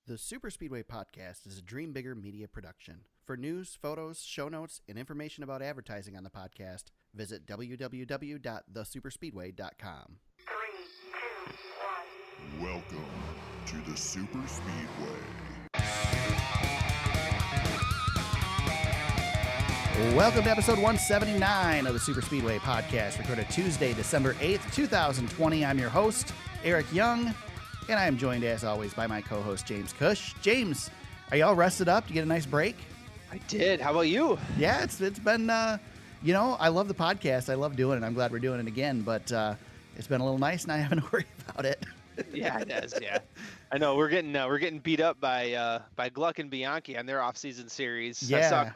The Super Speedway Podcast is a Dream Bigger media production. For news, photos, show notes, and information about advertising on the podcast, visit www.thesuperspeedway.com. 3, 2, 1. Welcome to the Super Speedway. Welcome to episode 179 of the Super Speedway Podcast, recorded Tuesday, December 8th, 2020. I'm your host, Eric Young, and I am joined, as always, by my co-host, James Cush. James, are you all rested up? Did you get a nice break? I did. How about you? Yeah, it's been, I love the podcast. I love doing it. I'm glad we're doing it again, but it's been a little nice not having to worry about it. Yeah, it is. Yeah, I know we're getting beat up by Gluck and Bianchi on their off-season series. Yeah. I saw a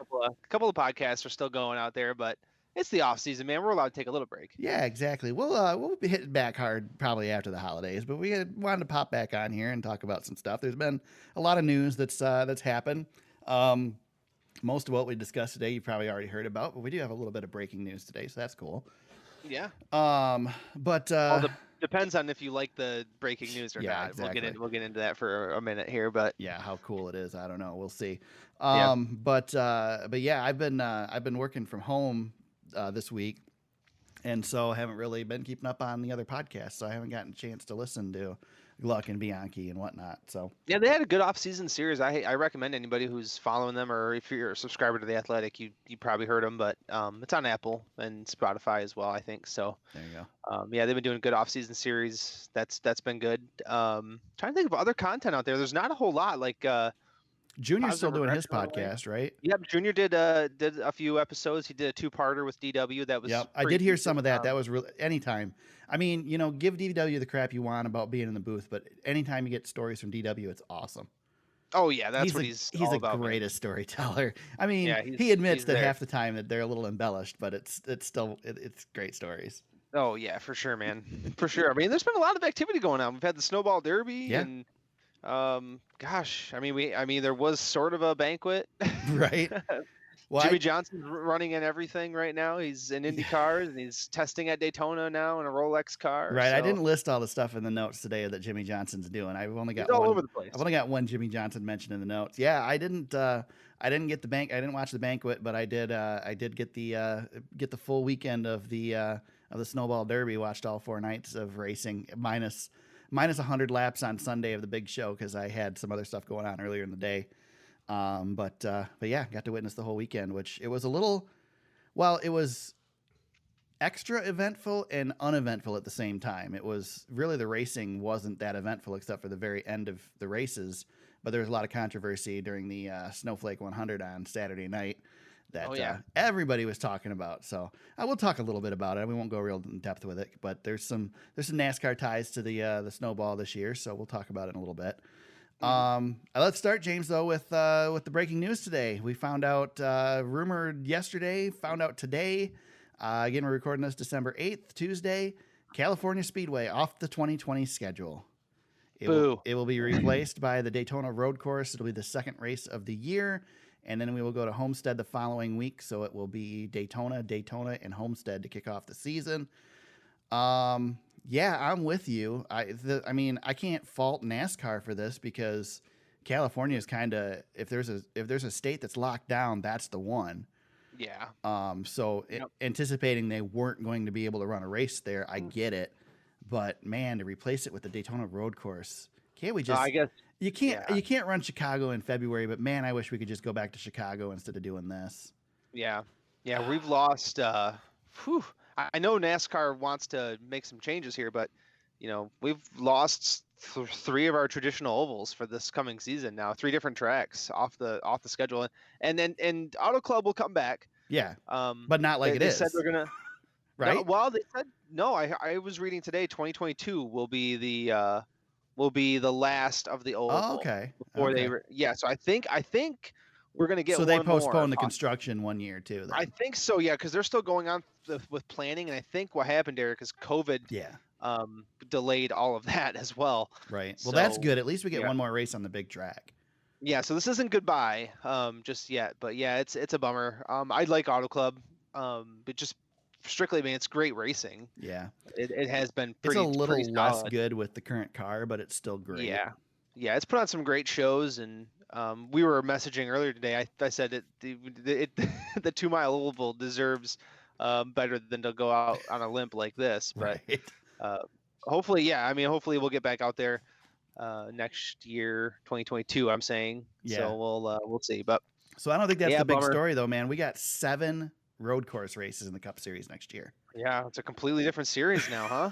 couple of podcasts are still going out there, but it's the off-season, man. We're allowed to take a little break. Yeah, exactly. We'll be hitting back hard probably after the holidays, but we wanted to pop back on here and talk about some stuff. There's been a lot of news that's happened. Most of what we discussed today you probably already heard about, but we do have a little bit of breaking news today, so that's cool. Yeah. Depends on if you like the breaking news or not. Exactly. We'll get into that for a minute here, but yeah, how cool it is, I don't know. We'll see. Yeah. But yeah, I've been working from home this week, and so I haven't really been keeping up on the other podcasts. So I haven't gotten a chance to listen to Gluck and Bianchi and whatnot. So yeah, they had a good off-season series. I recommend anybody who's following them, or if you're a subscriber to The Athletic, you probably heard them, but it's on Apple and Spotify as well, I think. So there you go. Yeah, they've been doing a good off-season series. That's been good. Trying to think of other content out there. There's not a whole lot. Like Junior's still doing his podcast, right? Yep, Junior did a few episodes. He did a two-parter with DW. That was I did hear some of that. That was really anytime. I mean, give DW the crap you want about being in the booth, but anytime you get stories from DW, it's awesome. Oh yeah, that's what he's all about. He's the greatest storyteller. I mean, Yeah, he admits that there. half the time that they're a little embellished, but it's still great stories. Oh yeah, for sure, man, for sure. I mean, there's been a lot of activity going on. We've had the Snowball Derby, and gosh, I mean, there was sort of a banquet, right? Well, Jimmy Johnson's running in everything right now. He's in Indy cars, and he's testing at Daytona now in a Rolex car. Right. So. I didn't list all the stuff in the notes today that Jimmy Johnson's doing. I've only got He's all one, over the place. I've only got one Jimmy Johnson mentioned in the notes. Yeah, I didn't get I didn't watch the banquet, but I did get the full weekend of the Snowball Derby. Watched all 4 nights of racing, minus 100 laps on Sunday of the big show because I had some other stuff going on earlier in the day. But yeah, got to witness the whole weekend, which it was it was extra eventful and uneventful at the same time. It was really, the racing wasn't that eventful except for the very end of the races, but there was a lot of controversy during the Snowflake 100 on Saturday night that everybody was talking about. So I will talk a little bit about it. We won't go real in depth with it, but there's some NASCAR ties to the Snowball this year, so we'll talk about it in a little bit. Let's start, James, though, with the breaking news today. We found out, rumored yesterday, found out today. Again, we're recording this December 8th, Tuesday. California Speedway off the 2020 schedule. It will be replaced by the Daytona Road Course. It'll be the second race of the year, and then we will go to Homestead the following week. So it will be Daytona, and Homestead to kick off the season. Yeah, I'm with you. I can't fault NASCAR for this because California is kind of, if there's a state that's locked down, that's the one. Yeah. Anticipating they weren't going to be able to run a race there, I get it. But man, to replace it with the Daytona Road Course, can't we just? I guess you can't run Chicago in February. But man, I wish we could just go back to Chicago instead of doing this. Yeah. We've lost. I know NASCAR wants to make some changes here, but we've lost 3 of our traditional ovals for this coming season now. 3 different tracks off the schedule, and Auto Club will come back. Yeah, but not like they is. said they're gonna. Right. No, well, they said no. I was reading today. 2022 will be the last of the oval. Oh, okay. Before okay. So I think we're going to get so they one postponed more. the construction 1 year too. Then. I think so, yeah, because they're still going on with planning, and I think what happened, Eric, is COVID delayed all of that as well. Right. Well, that's good. At least we get one more race on the big track. Yeah. So this isn't goodbye just yet, but yeah, it's a bummer. I like Auto Club, but just strictly, I mean, it's great racing. Yeah. It has been. It's a little pretty less solid. good with the current car, but it's still great. Yeah. yeah, it's put on some great shows, and we were messaging earlier today. I said the 2 Mile Oval deserves better than to go out on a limp like this. But Right. uh, hopefully, yeah, I mean, hopefully we'll get back out there next year, 2022. I'm saying, Yeah. so we'll see. But So I don't think that's yeah, the big bummer. story though, man. We got 7 road course races in the Cup Series next year. Yeah, it's a completely different series now, huh?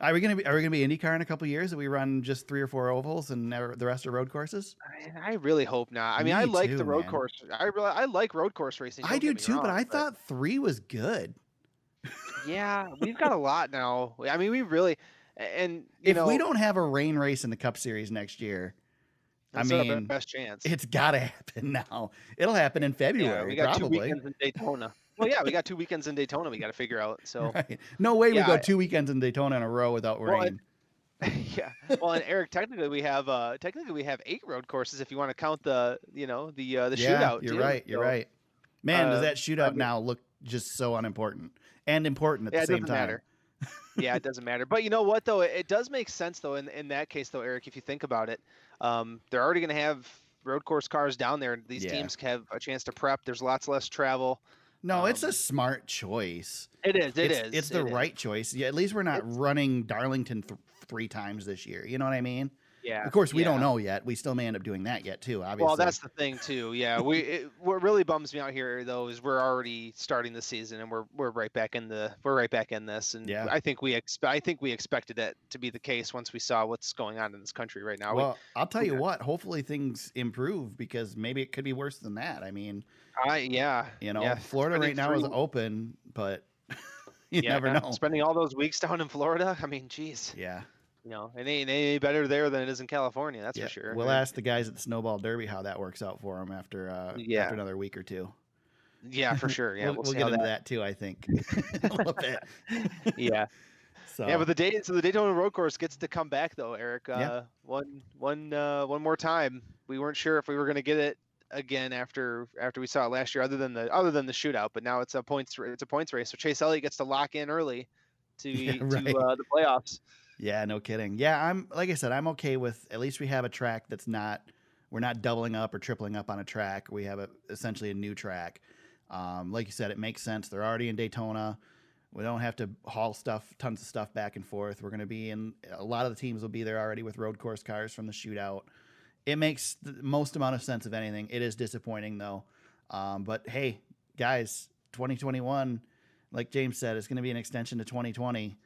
Are we gonna be IndyCar in a couple years? That we run just 3 or 4 ovals and the rest are road courses? I really hope not. I mean, I Me like the too, road man. course. I like road course racing. I Don't do get me too, but wrong, I but thought 3 was good. yeah, we've got a lot now. I mean, we really, and If we don't have a rain race in the Cup Series next year, I that's our mean, best chance. it's got to happen now. It'll happen in Yeah, February, we got 2 probably. weekends in Daytona. Well, yeah, we got 2 weekends in Daytona. We got to figure out. So Right. No way we yeah, go 2 weekends in Daytona in a row without well, rain. yeah. Well, and Eric, technically we have 8 road courses if you want to count the the Yeah, shootout you're too. right. You're So right. Man, does that I shootout mean, now look just so unimportant and important at yeah, the it same doesn't time? matter. Yeah, it doesn't matter. But you know what though, it does make sense though in that case though, Eric, if you think about it, they're already going to have road course cars down there. These Yeah. teams have a chance to prep. There's lots less travel. No, it's a Um, smart choice. it is. It It's is. it's the It is. right choice. Yeah, at least we're not It's running Darlington 3 times this year. You know what I mean? yeah. Of course, we don't Yeah. know yet. We still may end up doing that yet too. Well, Obviously. that's the thing too. Yeah, what really bums me out here though is we're already starting the season and we're right back in this, and Yeah. I think we expected it to be the case once we saw what's going on in this country right now. Well, I'll tell We you what. Hopefully, things improve because maybe it could be worse than that. I mean, yeah, Florida right now is open, but you never know. Spending all those weeks down in Florida, I mean, geez, Yeah. it ain't any better there than it is in California. That's Yeah. for sure. We'll ask the guys at the Snowball Derby how that works out for them after another week or two. Yeah, for sure. Yeah, we'll see get how into that too. I think a little bit. Yeah. So Yeah, but the Daytona Road Course gets to come back though, Eric. Yeah. One more time. We weren't sure if we were going to get it again after we saw it last year, other than the shootout. But now it's a points race. So Chase Elliott gets to lock in early to the playoffs. Yeah, no kidding. Yeah, like I said, I'm okay with at least we have a track that's we're not doubling up or tripling up on a track. We have essentially a new track. Like you said, it makes sense. They're already in Daytona. We don't have to haul tons of stuff back and forth. We're going to be in a lot of the teams will be there already with road course cars from the shootout. It makes the most amount of sense of anything. It is disappointing though. But hey, guys, 2021, like James said, it's going to be an extension to 2020,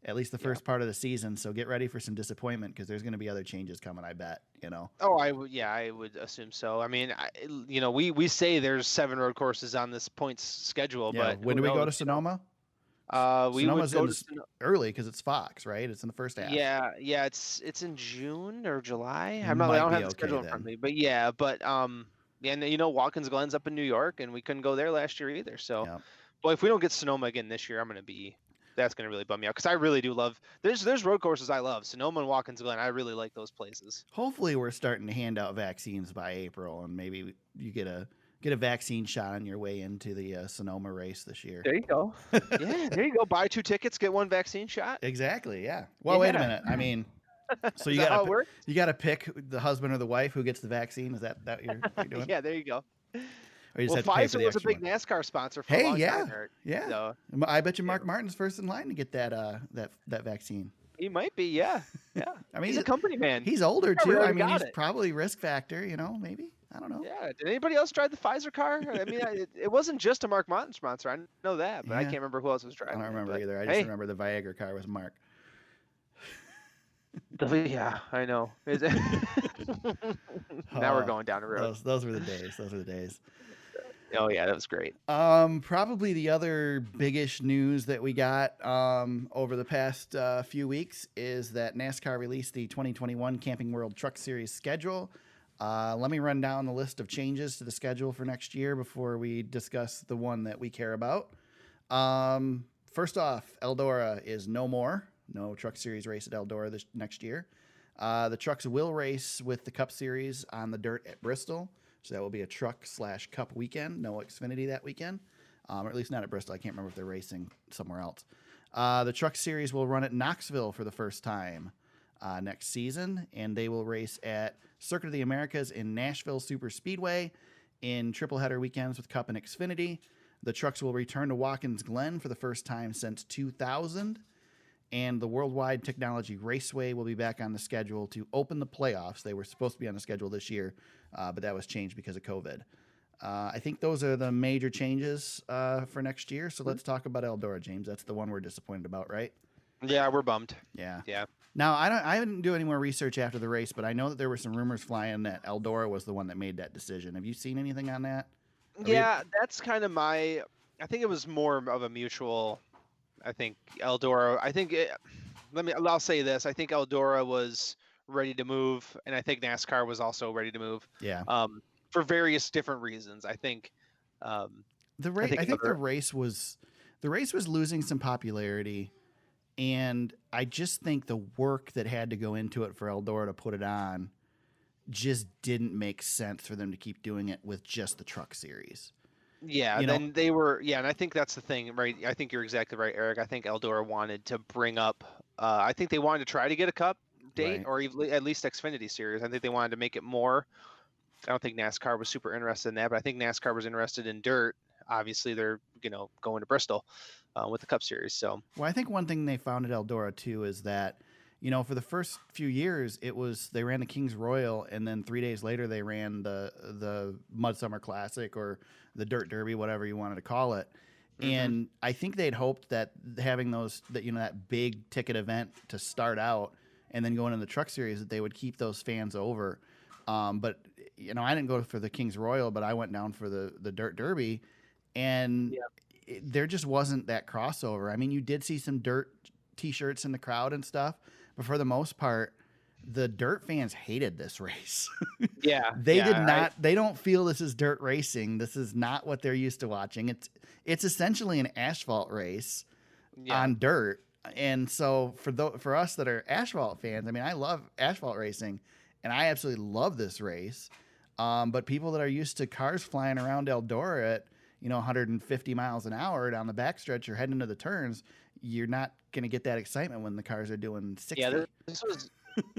at least the first part of the season. So get ready for some disappointment because there's going to be other changes coming, I bet, Oh, I would assume so. I mean, we say there's 7 road courses on this points schedule, Yeah. but When do we go to Sonoma? We would Sonoma's go to early because it's Fox, right? It's in the first half. Yeah, it's in June or July. I Might don't be have the okay schedule in then. front of me, but yeah, and Watkins Glen's up in New York, and we couldn't go there last year either. So, Yeah. Boy, if we don't get Sonoma again this year, that's gonna really bum me out because I really do love. There's road courses I love. Sonoma and Watkins Glen, I really like those places. Hopefully, we're starting to hand out vaccines by April, and maybe you get a vaccine shot on your way into the Sonoma race this year. There you go. Yeah, there you go. Buy 2 tickets, get 1 vaccine shot. Exactly. Yeah. Well, wait a Yeah. minute. I mean, so Is you that how got it works? you got to pick the husband or the wife who gets the vaccine. Is that you're doing? Yeah, there you go. Or you just Well, have to pay for Pfizer the was a extra big one? NASCAR sponsor for a Hey, long yeah, time. Eric. yeah. So, I bet you Mark Martin's first in line to get that vaccine. he might be. Yeah. Yeah. I mean, he's a company man. He's older Probably too. I already mean, got he's it. probably risk factor. Maybe. I don't know. Yeah. Did anybody else drive the Pfizer car? I mean, it wasn't just a Mark Martin sponsor. I know that, but I Yeah. can't remember who else was I driving. don't remember but, either. I just hey, remember the Viagra car was Mark. Yeah, I know. Now we're going down the road. Those were the days. Those were the days. Oh yeah, that was great. Probably the other biggish news that we got over the past few weeks is that NASCAR released the 2021 Camping World Truck Series schedule. Let me run down the list of changes to the schedule for next year before we discuss the one that we care about. First off, Eldora is no more. No Truck Series race at Eldora this next year. The trucks will race with the Cup Series on the dirt at Bristol. So that will be a truck/cup weekend. No Xfinity that weekend, or at least not at Bristol. I can't remember if they're racing somewhere else. The Truck Series will run at Knoxville for the first time. next season, and they will race at Circuit of the Americas in Nashville Super Speedway in triple header weekends with Cup and Xfinity. The trucks will return to Watkins Glen for the first time since 2000, and the Worldwide Technology Raceway will be back on the schedule to open the playoffs. They were supposed to be on the schedule this year, but that was changed because of COVID. I think those are the major changes for next year. So let's talk about Eldora, James. That's the one we're disappointed about, right? Yeah, we're bummed. Yeah. Yeah. Now, I didn't do any more research after the race, but I know that there were some rumors flying that Eldora was the one that made that decision. Have you seen anything on that? Yeah, that's kind of I think it was more of a mutual. I think Eldora. I'll say this. I think Eldora was ready to move, and I think NASCAR was also ready to move. Yeah. For various different reasons. I think. The race was losing some popularity, and I just think the work that had to go into it for Eldora to put it on just didn't make sense for them to keep doing it with just the truck series. Yeah, they were. Yeah, and I think that's the thing, right? I think you're exactly right, Eric. I think Eldora wanted to bring up. I think they wanted to try to get a Cup date, Right. or even at least Xfinity series. I think they wanted to make it more. I don't think NASCAR was super interested in that, but I think NASCAR was interested in dirt. Obviously, they're going to Bristol with the Cup Series. So, well, I think one thing they found at Eldora too is that for the first few years they ran the Kings Royal, and then 3 days later they ran the Mud Summer Classic or the Dirt Derby, whatever you wanted to call it. Mhm. And I think they'd hoped that having that big ticket event to start out and then going into the Truck Series, that they would keep those fans over. But I didn't go for the Kings Royal, but I went down for the Dirt Derby, and there just wasn't that crossover. I mean, you did see some dirt T-shirts in the crowd and stuff, but for the most part, the dirt fans hated this race. yeah, They did not. They don't feel this is dirt racing. This is not what they're used to watching. It's essentially an asphalt race on dirt. And so for us that are asphalt fans, I mean, I love asphalt racing, and I absolutely love this race. But people that are used to cars flying around Eldora at 150 miles an hour down the backstretch or heading into the turns, you're not going to get that excitement when the cars are doing 60.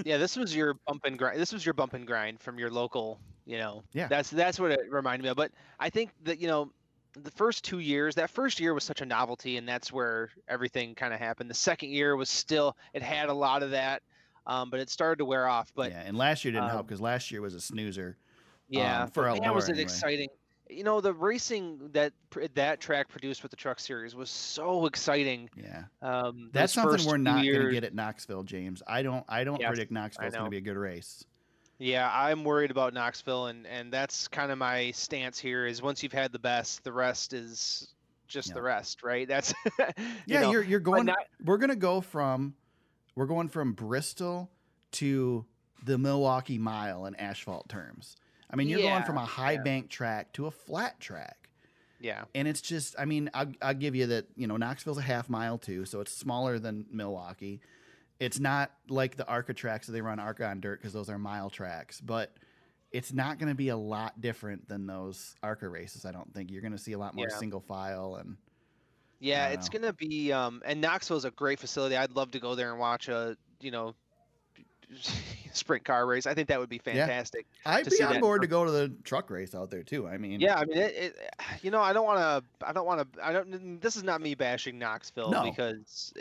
Yeah, this was your bump and grind. This was your bump and grind from your local. Yeah. That's what it reminded me of. But I think that the first 2 years, that first year was such a novelty, and that's where everything kind of happened. The second year was still, it had a lot of that, but it started to wear off. But yeah, and last year didn't help because last year was a snoozer. For but man, Eldora, was it anyway. exciting. The racing that track produced with the Truck Series was so exciting. Yeah. those That's something first we're 2 not going to years. get at Knoxville, James. I don't Yes, predict Knoxville's I going to know. be a good race. Yeah, I'm worried about Knoxville, and that's kind of my stance here. Is once you've had the best, the rest is just the rest, right? That's Yeah, you're going. not- We're going from Bristol to the Milwaukee Mile in asphalt terms. I mean, you're going from a high bank track to a flat track. Yeah. And it's just, I mean, I'll give you that, Knoxville's a half mile too, so it's smaller than Milwaukee. It's not like the ARCA tracks that they run ARCA on dirt because those are mile tracks, but it's not going to be a lot different than those ARCA races, I don't think. You're going to see a lot more single file and Yeah, it's going to be and Knoxville's a great facility. I'd love to go there and watch a, sprint car race. I think that would be fantastic. I'd to be see on that. board to go to the truck race out there too. I mean, Yeah, I mean, I don't. This is not me bashing Knoxville No. because.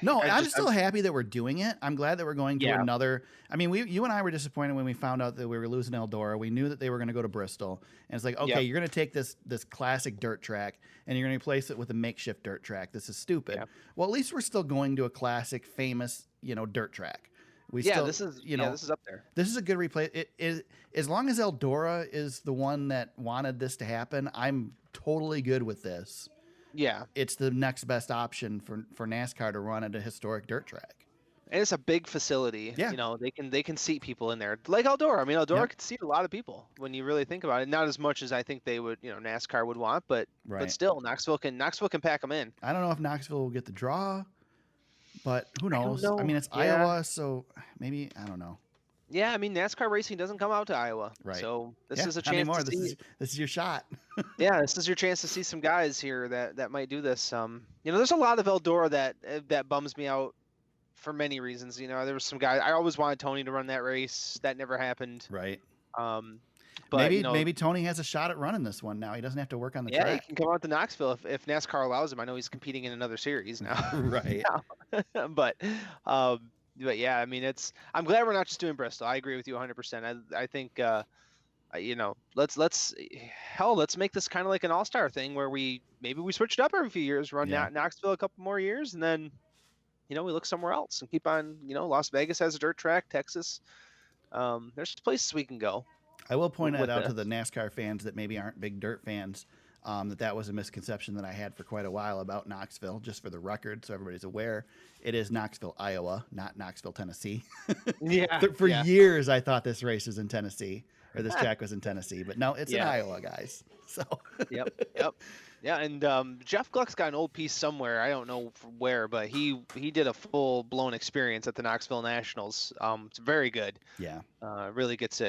I'm still happy that we're doing it. I'm glad that we're going to Yeah. another. I mean, you and I were disappointed when we found out that we were losing Eldora. We knew that they were going to go to Bristol, and it's like, okay, Yep. you're going to take this classic dirt track and you're going to replace it with a makeshift dirt track. This is stupid. Yeah. Well, at least we're still going to a classic, famous, dirt track. This is this is up there. This is a good replay. It is, as long as Eldora is the one that wanted this to happen, I'm totally good with this. Yeah, It's the next best option for NASCAR to run at a historic dirt track. and it's a big facility. Yeah. They can seat people in there like Eldora. I mean, Eldora Yep. can seat a lot of people when you really think about it. Not as much as I think they would, NASCAR would want, but Right. still, Knoxville can pack them in. I don't know if Knoxville will get the draw, but who don't knows? know. I mean, it's Yeah. Iowa, so maybe, I don't know. Yeah, I mean, NASCAR racing doesn't come out to Iowa, Right. so this Yeah, is a not chance anymore. to This see. is your shot. Yeah, this is your chance to see some guys here that might do this. There's a lot of Eldora that bums me out for many reasons. There was some guys. I always wanted Tony to run that race. That never happened. Right. Um, but Maybe Tony has a shot at running this one now. He doesn't have to work on the yeah, he track. can come out to Knoxville if NASCAR allows him. I know he's competing in another series now. Right. but yeah, I mean, I'm glad we're not just doing Bristol. I agree with you 100%. I think let's make this kind of like an all-star thing where maybe we switch it up every few years, run Knoxville a couple more years, and then we look somewhere else and keep on. Las Vegas has a dirt track, Texas. There's places we can go. I will point that out to the NASCAR fans that maybe aren't big dirt fans. That was a misconception that I had for quite a while about Knoxville. Just for the record, so everybody's aware, it is Knoxville, Iowa, not Knoxville, Tennessee. Yeah. For years, I thought this race was in Tennessee, or this track was in Tennessee, but no, it's in Iowa, guys. So. Yep. Yeah, and Jeff Gluck's got an old piece somewhere. I don't know where, but he did a full blown experience at the Knoxville Nationals. It's very good. Yeah. Really gets you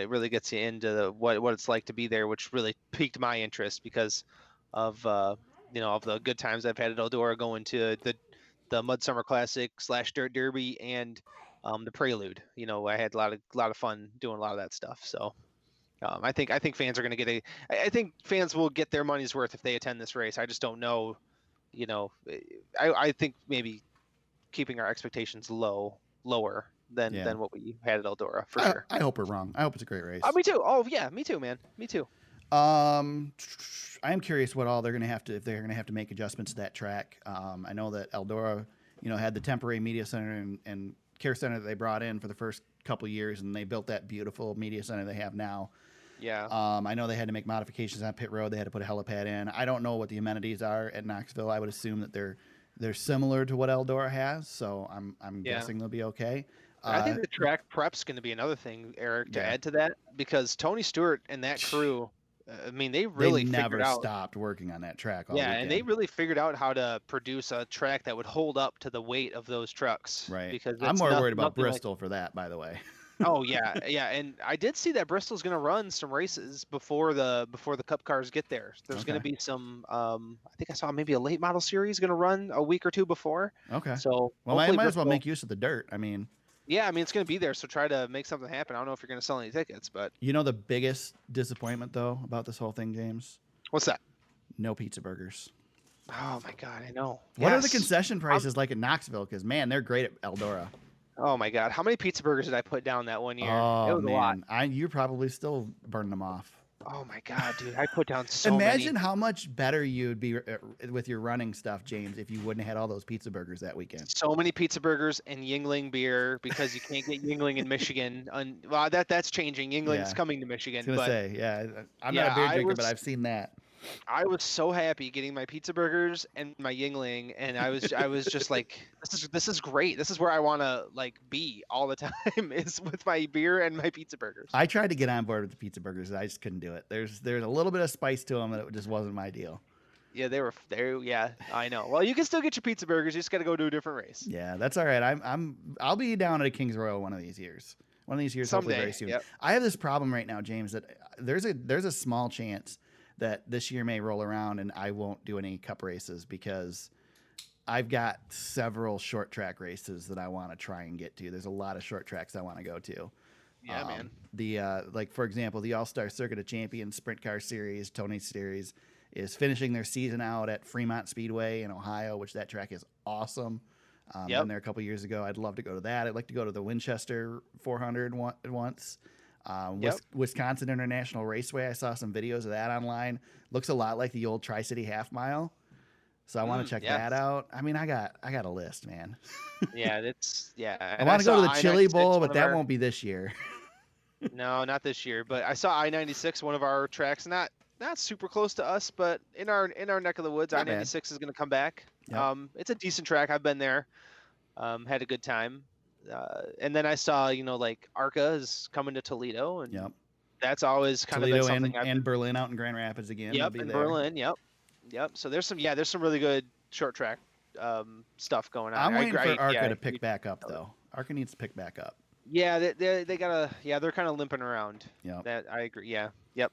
into what it's like to be there, which really piqued my interest because of of the good times I've had at Eldora, going to the Mud Summer Classic / Dirt Derby and the Prelude. I had a lot of fun doing a lot of that stuff. So. I think fans are going to I think fans will get their money's worth if they attend this race. I just don't know, I think maybe keeping our expectations lower than what we had at Eldora for sure. I hope we're wrong. I hope it's a great race. Me too. Oh yeah, me too, man. Me too. I am curious what all they're going to have to, if they're going to have to make adjustments to that track. I know that Eldora, had the temporary media center and care center that they brought in for the first couple years, and they built that beautiful media center they have now. Yeah. I know they had to make modifications on pit road. They had to put a helipad in. I don't know what the amenities are at Knoxville. I would assume that they're similar to what Eldora has, so I'm guessing they'll be okay. I think the track prep's going to be another thing, Eric, to add to that, because Tony Stewart and that crew, they really never stopped working on that track all weekend. And they really figured out how to produce a track that would hold up to the weight of those trucks. Right. Because I'm more worried about Bristol for that, by the way. Oh yeah, and I did see that Bristol's going to run some races before the Cup cars get there. There's going to be some. I think I saw maybe a late model series going to run a week or two before. Okay. So I might as well make use of the dirt. Yeah, it's going to be there, so try to make something happen. I don't know if you're going to sell any tickets, but the biggest disappointment though about this whole thing, James? What's that? No pizza burgers. Oh my God, I know. What are the concession prices like at Knoxville? Because man, they're great at Eldora. Oh my God, how many pizza burgers did I put down that one year? Oh, it was man. a lot. You're probably still burning them off. Oh my God, dude, I put down so many. Imagine how much better you'd be with your running stuff, James, if you wouldn't have had all those pizza burgers that weekend. So many pizza burgers and Yingling beer, because you can't get Yingling in Michigan. Well, that's changing. Yingling's coming to Michigan. I was gonna say, I'm not a beer drinker, but I've seen that. I was so happy getting my pizza burgers and my Yingling, and I was just like, this is great. This is where I want to be all the time, is with my beer and my pizza burgers. I tried to get on board with the pizza burgers, and I just couldn't do it. There's a little bit of spice to them, and it just wasn't my deal. Yeah, they were there. Yeah, I know. Well, you can still get your pizza burgers. You just got to go to a different race. Yeah, that's all right. I'll be down at a Kings Royal one of these years. Someday, hopefully very soon. Yep. I have this problem right now, James, that there's a small chance that this year may roll around and I won't do any cup races because I've got several short track races that I want to try and get to. There's a lot of short tracks I want to go to. Yeah, man. The for example, the All-Star Circuit of Champions Sprint Car Series, Tony Series, is finishing their season out at Fremont Speedway in Ohio, which that track is awesome. Been there a couple years ago. I'd love to go to that. I'd like to go to the Winchester 400 once. Wisconsin International Raceway. I saw some videos of that online. Looks a lot like the old Tri-City Half Mile. So I want to check that out. I got a list, man. Yeah, it's I want to go to the Chili Bowl, but that won't be this year. No, not this year. But I saw I-96, one of our tracks, not super close to us, but in our neck of the woods. I-96 is going to come back. Yep. It's a decent track. I've been there. Had a good time. And then I saw, ARCA is coming to Toledo, and that's always kind Toledo of something. And Berlin out in Grand Rapids again. Yep, and Berlin. Yep. So there's some really good short track stuff going on. I'm waiting for ARCA to pick back up though. ARCA needs to pick back up. Yeah, they gotta. Yeah, they're kind of limping around. Yeah. That I agree. Yeah. Yep.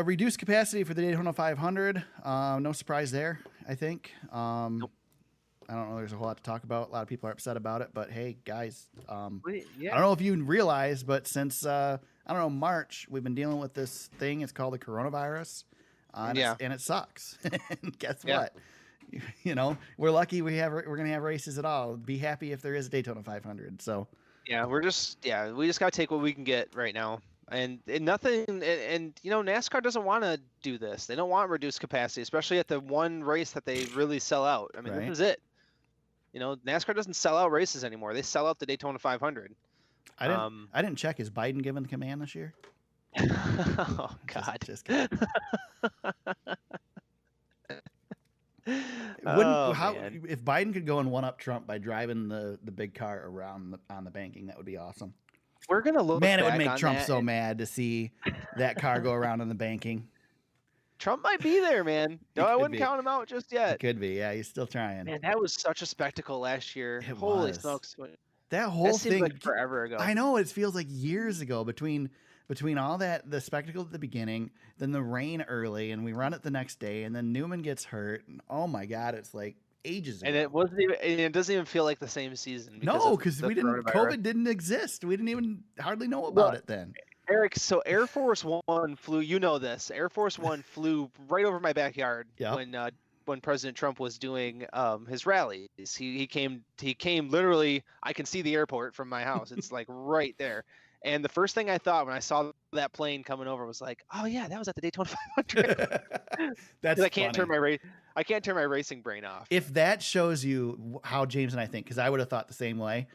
Reduced capacity for the Daytona 500. No surprise there, I think. Nope. I don't know. There's a whole lot to talk about. A lot of people are upset about it, but hey, guys, I Yeah. don't know if you realize, but since I don't know March, we've been dealing with this thing. It's called the coronavirus, and it sucks. And guess Yeah. what? You know, we're lucky we're gonna have races at all. Be happy if there is a Daytona 500. So Yeah, we just gotta take what we can get right now, and nothing. And you know, NASCAR doesn't want to do this. They don't want reduced capacity, especially at the one race that they really sell out. I mean, Right. this is it. You know, NASCAR doesn't sell out races anymore. They sell out the Daytona 500. I didn't check. Is Biden given the command this year? Oh God. Just kidding. Oh, How man. if Biden could go and one up Trump by driving the big car around on the banking, that would be awesome. We're gonna look. Man, it would back make on Trump that so and mad to see that car go around on the banking. Trump might be there, man. No, I could wouldn't be. count him out just It yet. could be. Yeah, he's still trying. Man, that was such a spectacle last year. It Holy was. smokes! That whole That seems thing like forever ago. I know, it feels like years ago between all that, the spectacle at the beginning, then the rain early, and we run it the next day, and then Newman gets hurt, and oh my God, it's like ages ago. And it wasn't even. And it doesn't even feel like the same season. No, because we didn't. coronavirus. COVID didn't exist. We didn't even hardly know about it then. Eric, so Air Force One flew. You know this. Air Force One flew right over my backyard when President Trump was doing his rallies. He came literally. I can see the airport from my house. It's like right there. And the first thing I thought when I saw that plane coming over was like, oh yeah, that was at the Daytona 500. That's I can't funny. turn my racing brain off. If that shows you how James and I think, because I would have thought the same way.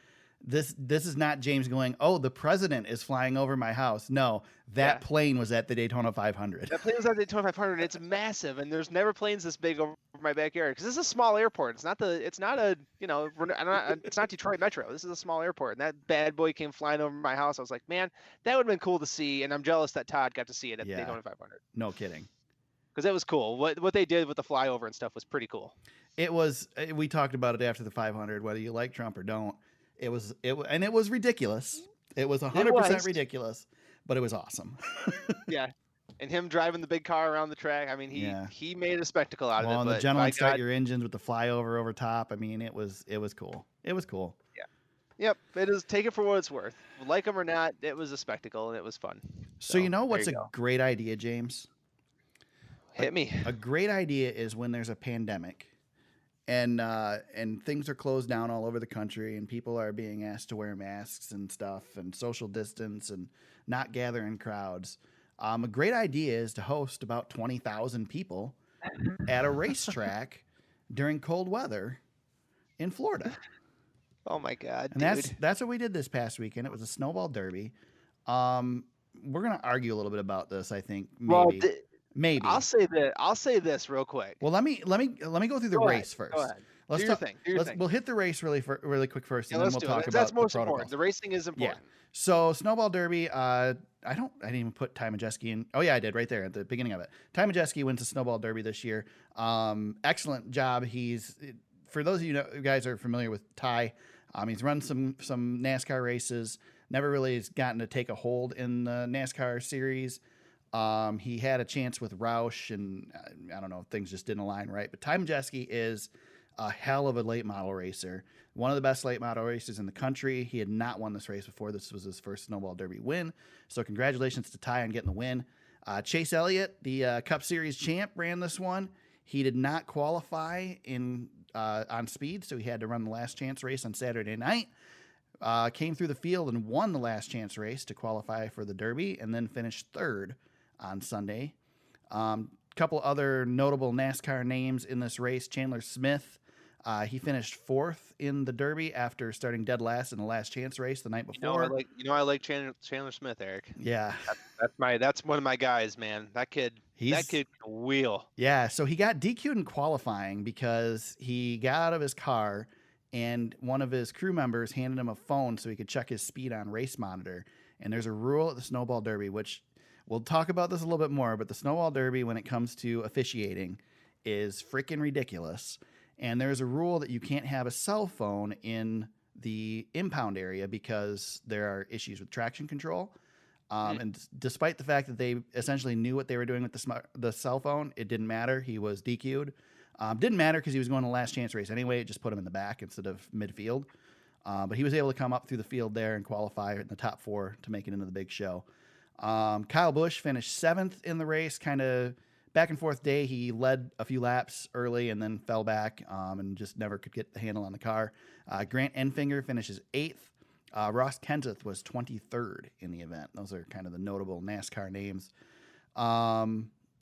This is not James going, oh, the president is flying over my house. No, that plane was at the Daytona 500. That plane was at the Daytona 500. It's massive, and there's never planes this big over my backyard. Because this is a small airport. It's not it's not Detroit Metro. This is a small airport, and that bad boy came flying over my house. I was like, man, that would have been cool to see, and I'm jealous that Todd got to see it at the Daytona 500. No kidding. Because it was cool. What they did with the flyover and stuff was pretty cool. It was. We talked about it after the 500, whether you like Trump or don't. It was ridiculous. It was 100% ridiculous, but it was awesome. Yeah, and him driving the big car around the track. I mean, he made a spectacle out of it. Well, and the but gentlemen my start God, your engines with the flyover over top. I mean, it was cool. It was cool. Yeah. Yep. It is. Take it for what it's worth. Like him or not, it was a spectacle and it was fun. So you know what's a great idea, James? Hit me. A great idea is when there's a pandemic. And things are closed down all over the country, and people are being asked to wear masks and stuff, and social distance, and not gather in crowds. A great idea is to host about 20,000 people at a racetrack during cold weather in Florida. Oh my God, and that's what we did this past weekend. It was a snowball derby. We're gonna argue a little bit about this, I think. Maybe. Well, Maybe. I'll say this real quick. Well, let me go through the race first. Go ahead. Let's do your thing. We'll hit the race really quick first, and then we'll talk about that's the most protocols. important. The racing is important. Yeah. So snowball derby. I didn't even put Ty Majeski in. Oh yeah, I did right there at the beginning of it. Ty Majeski wins the snowball derby this year. Excellent job. For those of you guys are familiar with Ty. He's run some NASCAR races. Never really has gotten to take a hold in the NASCAR series. He had a chance with Roush, and I don't know, things just didn't align right. But Ty Majeski is a hell of a late model racer. One of the best late model racers in the country. He had not won this race before. This was his first snowball derby win. So congratulations to Ty on getting the win. Chase Elliott, the Cup Series champ, ran this one. He did not qualify on speed, so he had to run the last chance race on Saturday night. Came through the field and won the last chance race to qualify for the Derby, and then finished third on Sunday. Couple other notable NASCAR names in this race. Chandler Smith, he finished fourth in the Derby after starting dead last in the last chance race the night before. I like Chandler Smith, Eric. Yeah, that's one of my guys, man. That kid can wheel. Yeah, so he got DQ'd in qualifying because he got out of his car and one of his crew members handed him a phone so he could check his speed on Race Monitor. And there's a rule at the Snowball Derby, which we'll talk about this a little bit more, but the Snowball Derby, when it comes to officiating, is freaking ridiculous. And there's a rule that you can't have a cell phone in the impound area because there are issues with traction control. And despite the fact that they essentially knew what they were doing with the cell phone, it didn't matter. He was DQ'd. Didn't matter because he was going to the last chance race anyway. It just put him in the back instead of midfield. But he was able to come up through the field there and qualify in the top 4 to make it into the big show. Kyle Busch finished 7th in the race, kind of back and forth day. He led a few laps early and then fell back and just never could get the handle on the car. Grant Enfinger finishes 8th. Ross Kenseth was 23rd in the event. Those are kind of the notable NASCAR names.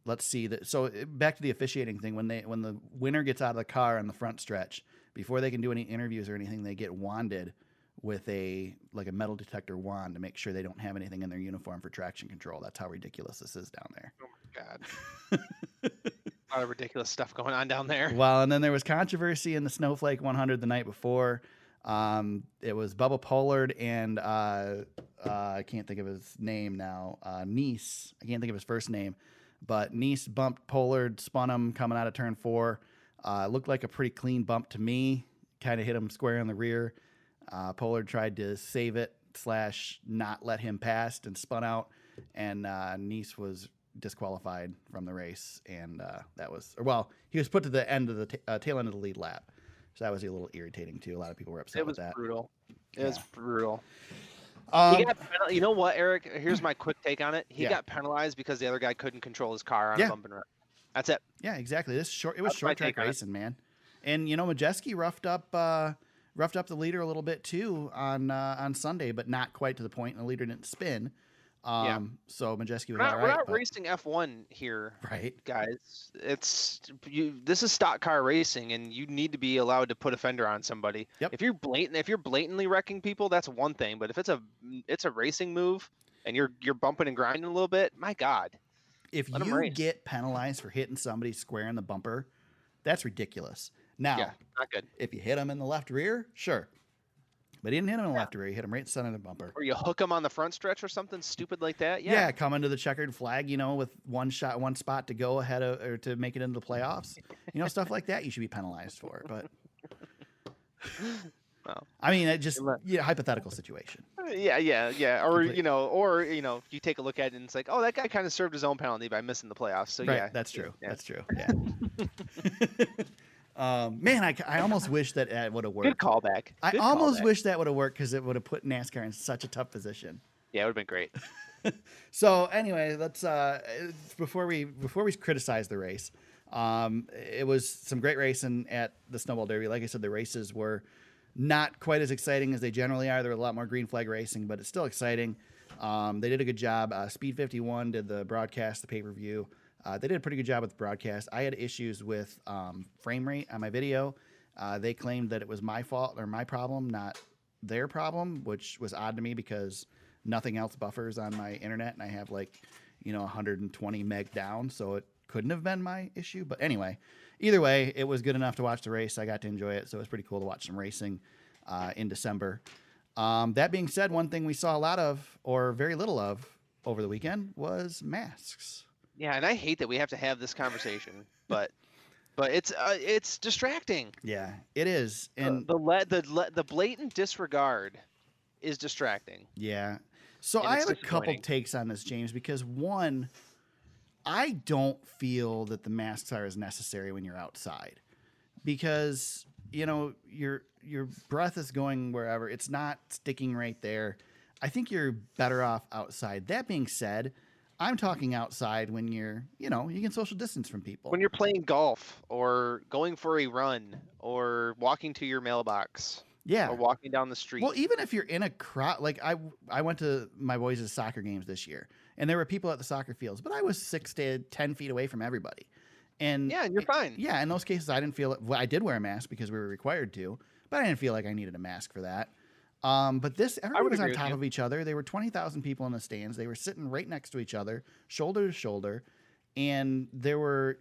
Let's see that. So back to the officiating thing. When the winner gets out of the car on the front stretch, before they can do any interviews or anything, they get wanded with a metal detector wand to make sure they don't have anything in their uniform for traction control. That's how ridiculous this is down there. Oh my God. A lot of ridiculous stuff going on down there. Well, and then there was controversy in the Snowflake 100 the night before. It was Bubba Pollard and I can't think of his name now. Nice. I can't think of his first name, but Nice bumped Pollard, spun him coming out of turn 4. Looked like a pretty clean bump to me. Kind of hit him square in the rear. Pollard tried to save it / not let him pass and spun out, and Nice was disqualified from the race, and he was put to the end of the tail end of the lead lap. So that was a little irritating too. A lot of people were upset with that. It was brutal. Um, You know what, Eric? Here's my quick take on it. He Yeah. got penalized because the other guy couldn't control his car on a bump and run. That's it. Yeah, exactly. It was That's my short track take on it. racing, man. And Majeski roughed up the leader a little bit too on Sunday, but not quite to the point. And the leader didn't spin. So Majeski was all right. We're not but- racing F1 here, right? guys. This is stock car racing, and you need to be allowed to put a fender on somebody. Yep. If you're blatantly wrecking people, that's one thing. But if it's a racing move and you're bumping and grinding a little bit, my God. If Let 'em you race. get penalized for hitting somebody square in the bumper, that's ridiculous. Now, Yeah, not good. if you hit him in the left rear, sure. But he didn't hit him in the left rear. He hit him right in the center of the bumper. Or you hook them on the front stretch or something stupid like that. Yeah, come into the checkered flag, with one spot to go ahead of, or to make it into the playoffs. Stuff like that you should be penalized for. But Well, I mean, it just hypothetical situation. Yeah. Or Complete- you take a look at it and it's like, oh, that guy kind of served his own penalty by missing the playoffs. So Right, yeah, that's true. Yeah. That's true. Yeah. Man, I almost wish that would have worked. Good callback. I Good almost callback. wish that would have worked because it would have put NASCAR in such a tough position. Yeah, it would have been great. So anyway, let's before we criticize the race, it was some great racing at the Snowball Derby. Like I said, the races were not quite as exciting as they generally are. There were a lot more green flag racing, but it's still exciting. They did a good job. Speed 51 did the broadcast, the pay-per-view. They did a pretty good job with the broadcast. I had issues with frame rate on my video. They claimed that it was my fault or my problem, not their problem, which was odd to me because nothing else buffers on my internet, and I have 120 meg down, so it couldn't have been my issue. But anyway, either way, it was good enough to watch the race. I got to enjoy it, so it was pretty cool to watch some racing in December. That being said, one thing we saw a lot of, or very little of, over the weekend was masks. Yeah, and I hate that we have to have this conversation, but it's distracting. Yeah, it is. And The blatant disregard is distracting. yeah. So And I it's have a couple disappointing. takes on this, James, because one, I don't feel that the masks are as necessary when you're outside because, your breath is going wherever. It's not sticking right there. I think you're better off outside. That being said, I'm talking outside when you can social distance from people. When you're playing golf or going for a run or walking to your mailbox yeah. or walking down the street. Well, even if you're in a crowd, like I went to my boys' soccer games this year, and there were people at the soccer fields, but I was 6 to 10 feet away from everybody. And yeah, and you're fine. Yeah, in those cases, I didn't feel it. Well, I did wear a mask because we were required to, but I didn't feel like I needed a mask for that. But everybody was on agree with top you. of each other. There were 20,000 people in the stands. They were sitting right next to each other, shoulder to shoulder, and there were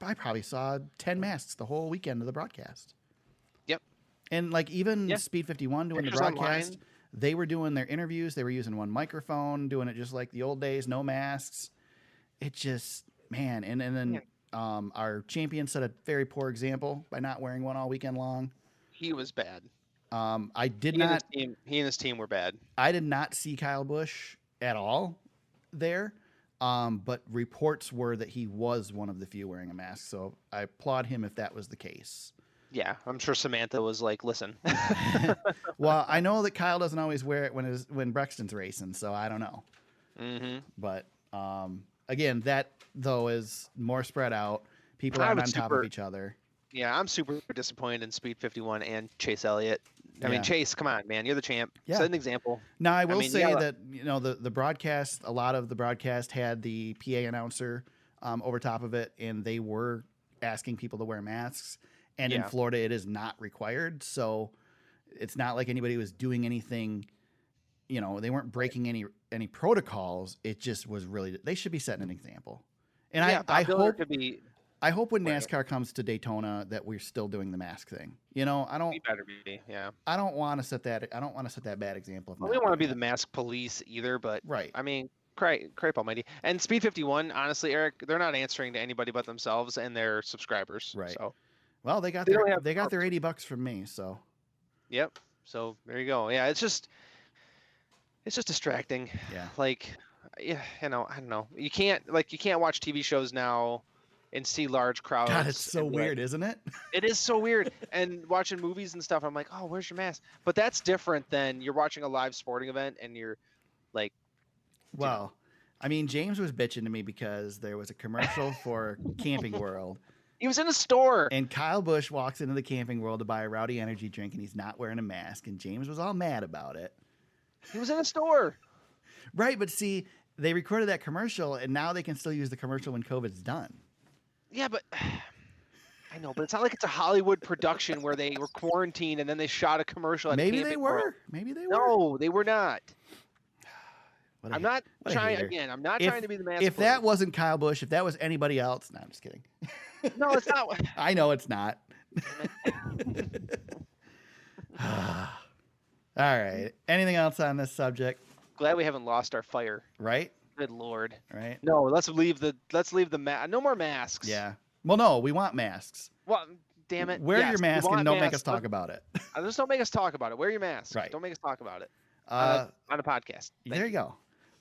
I probably saw 10 masks the whole weekend of the broadcast. Yep. And even Yeah. Speed 51 doing Pictures the broadcast, online. they were doing their interviews. They were using one microphone, doing it just like the old days, no masks. It just, man. And then our champion set a very poor example by not wearing one all weekend long. He was bad. I did He and not. his team were bad. I did not see Kyle Busch at all there. But reports were that he was one of the few wearing a mask. So I applaud him if that was the case. Yeah, I'm sure Samantha was like, "Listen." Well, I know that Kyle doesn't always wear it when Brexton's racing, so I don't know. Mm-hmm. But again, that though is more spread out. People I aren't would on top super- of each other. Yeah, I'm super disappointed in Speed 51 and Chase Elliott. I Yeah. mean, Chase, come on, man, you're the champ. Yeah. Set an example. Now I will mean, say yeah, that the broadcast, a lot of the broadcast had the PA announcer over top of it, and they were asking people to wear masks. And in Yeah. Florida, it is not required, so it's not like anybody was doing anything. They weren't breaking any protocols. It just was really they should be setting an example. And Yeah, I Bob Diller hope could be. I hope when Right. NASCAR comes to Daytona that we're still doing the mask thing. I He don't better be. Yeah. I don't want to set that bad example. Of We not don't want to doing be the mask police either, but that. Right. I mean, cripe almighty. And Speed 51, honestly, Eric, they're not answering to anybody but themselves and their subscribers. Right. So, Well, they got They don't their have they got their purpose. $80 from me, so yep. So there you go. Yeah, it's just distracting. yeah. Like, yeah, I don't know. You can't watch TV shows now and see large crowds. God, it's so and be like- weird, isn't it? It is so weird. And watching movies and stuff, I'm like, oh, where's your mask? But that's different than you're watching a live sporting event and you're like, Well, I mean, James was bitching to me because there was a commercial for Camping World, he was in a store. and Kyle Busch walks into the Camping World to buy a Rowdy energy drink, and he's not wearing a mask, and James was all mad about it. He was in a store. Right, but see, they recorded that commercial, and now they can still use the commercial when COVID's done. Yeah, but I know, but it's not like it's a Hollywood production where they were quarantined and then they shot a commercial. At Maybe Camping they World. were. Maybe they were. No, they were not. What a I'm not what a trying hater. again. I'm not If- trying to be the mask. If that police. wasn't Kyle Busch, if that was anybody else, no, I'm just kidding. No, it's not. I know it's not. All right. Anything else on this subject? Glad we haven't lost our fire. Right? Good lord. Right? No, let's leave the no more masks. Yeah. Well, no, we want masks. Well, damn it. Wear Yes, your we mask want and don't make masks. us talk about it. Just don't make us talk about it. Wear your mask. Right. Don't make us talk about it Uh, on a podcast. Thank there you go.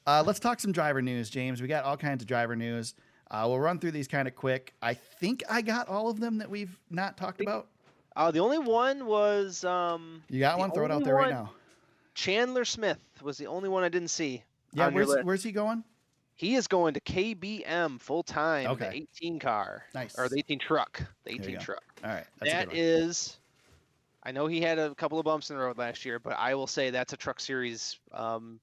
Let's talk some driver news, James. We got all kinds of driver news. We'll run through these kind of quick. I think I got all of them that we've not talked about. The only one was You got the one? Throw it out only there right one- now. Chandler Smith was the only one I didn't see. Yeah, on your list. where's he going? He is going to KBM full time. Okay. The 18 car. Nice. Or the 18 truck. The There you 18 go. truck. All right. That's a That good one. is. I know he had a couple of bumps in the road last year, but I will say that's a Truck Series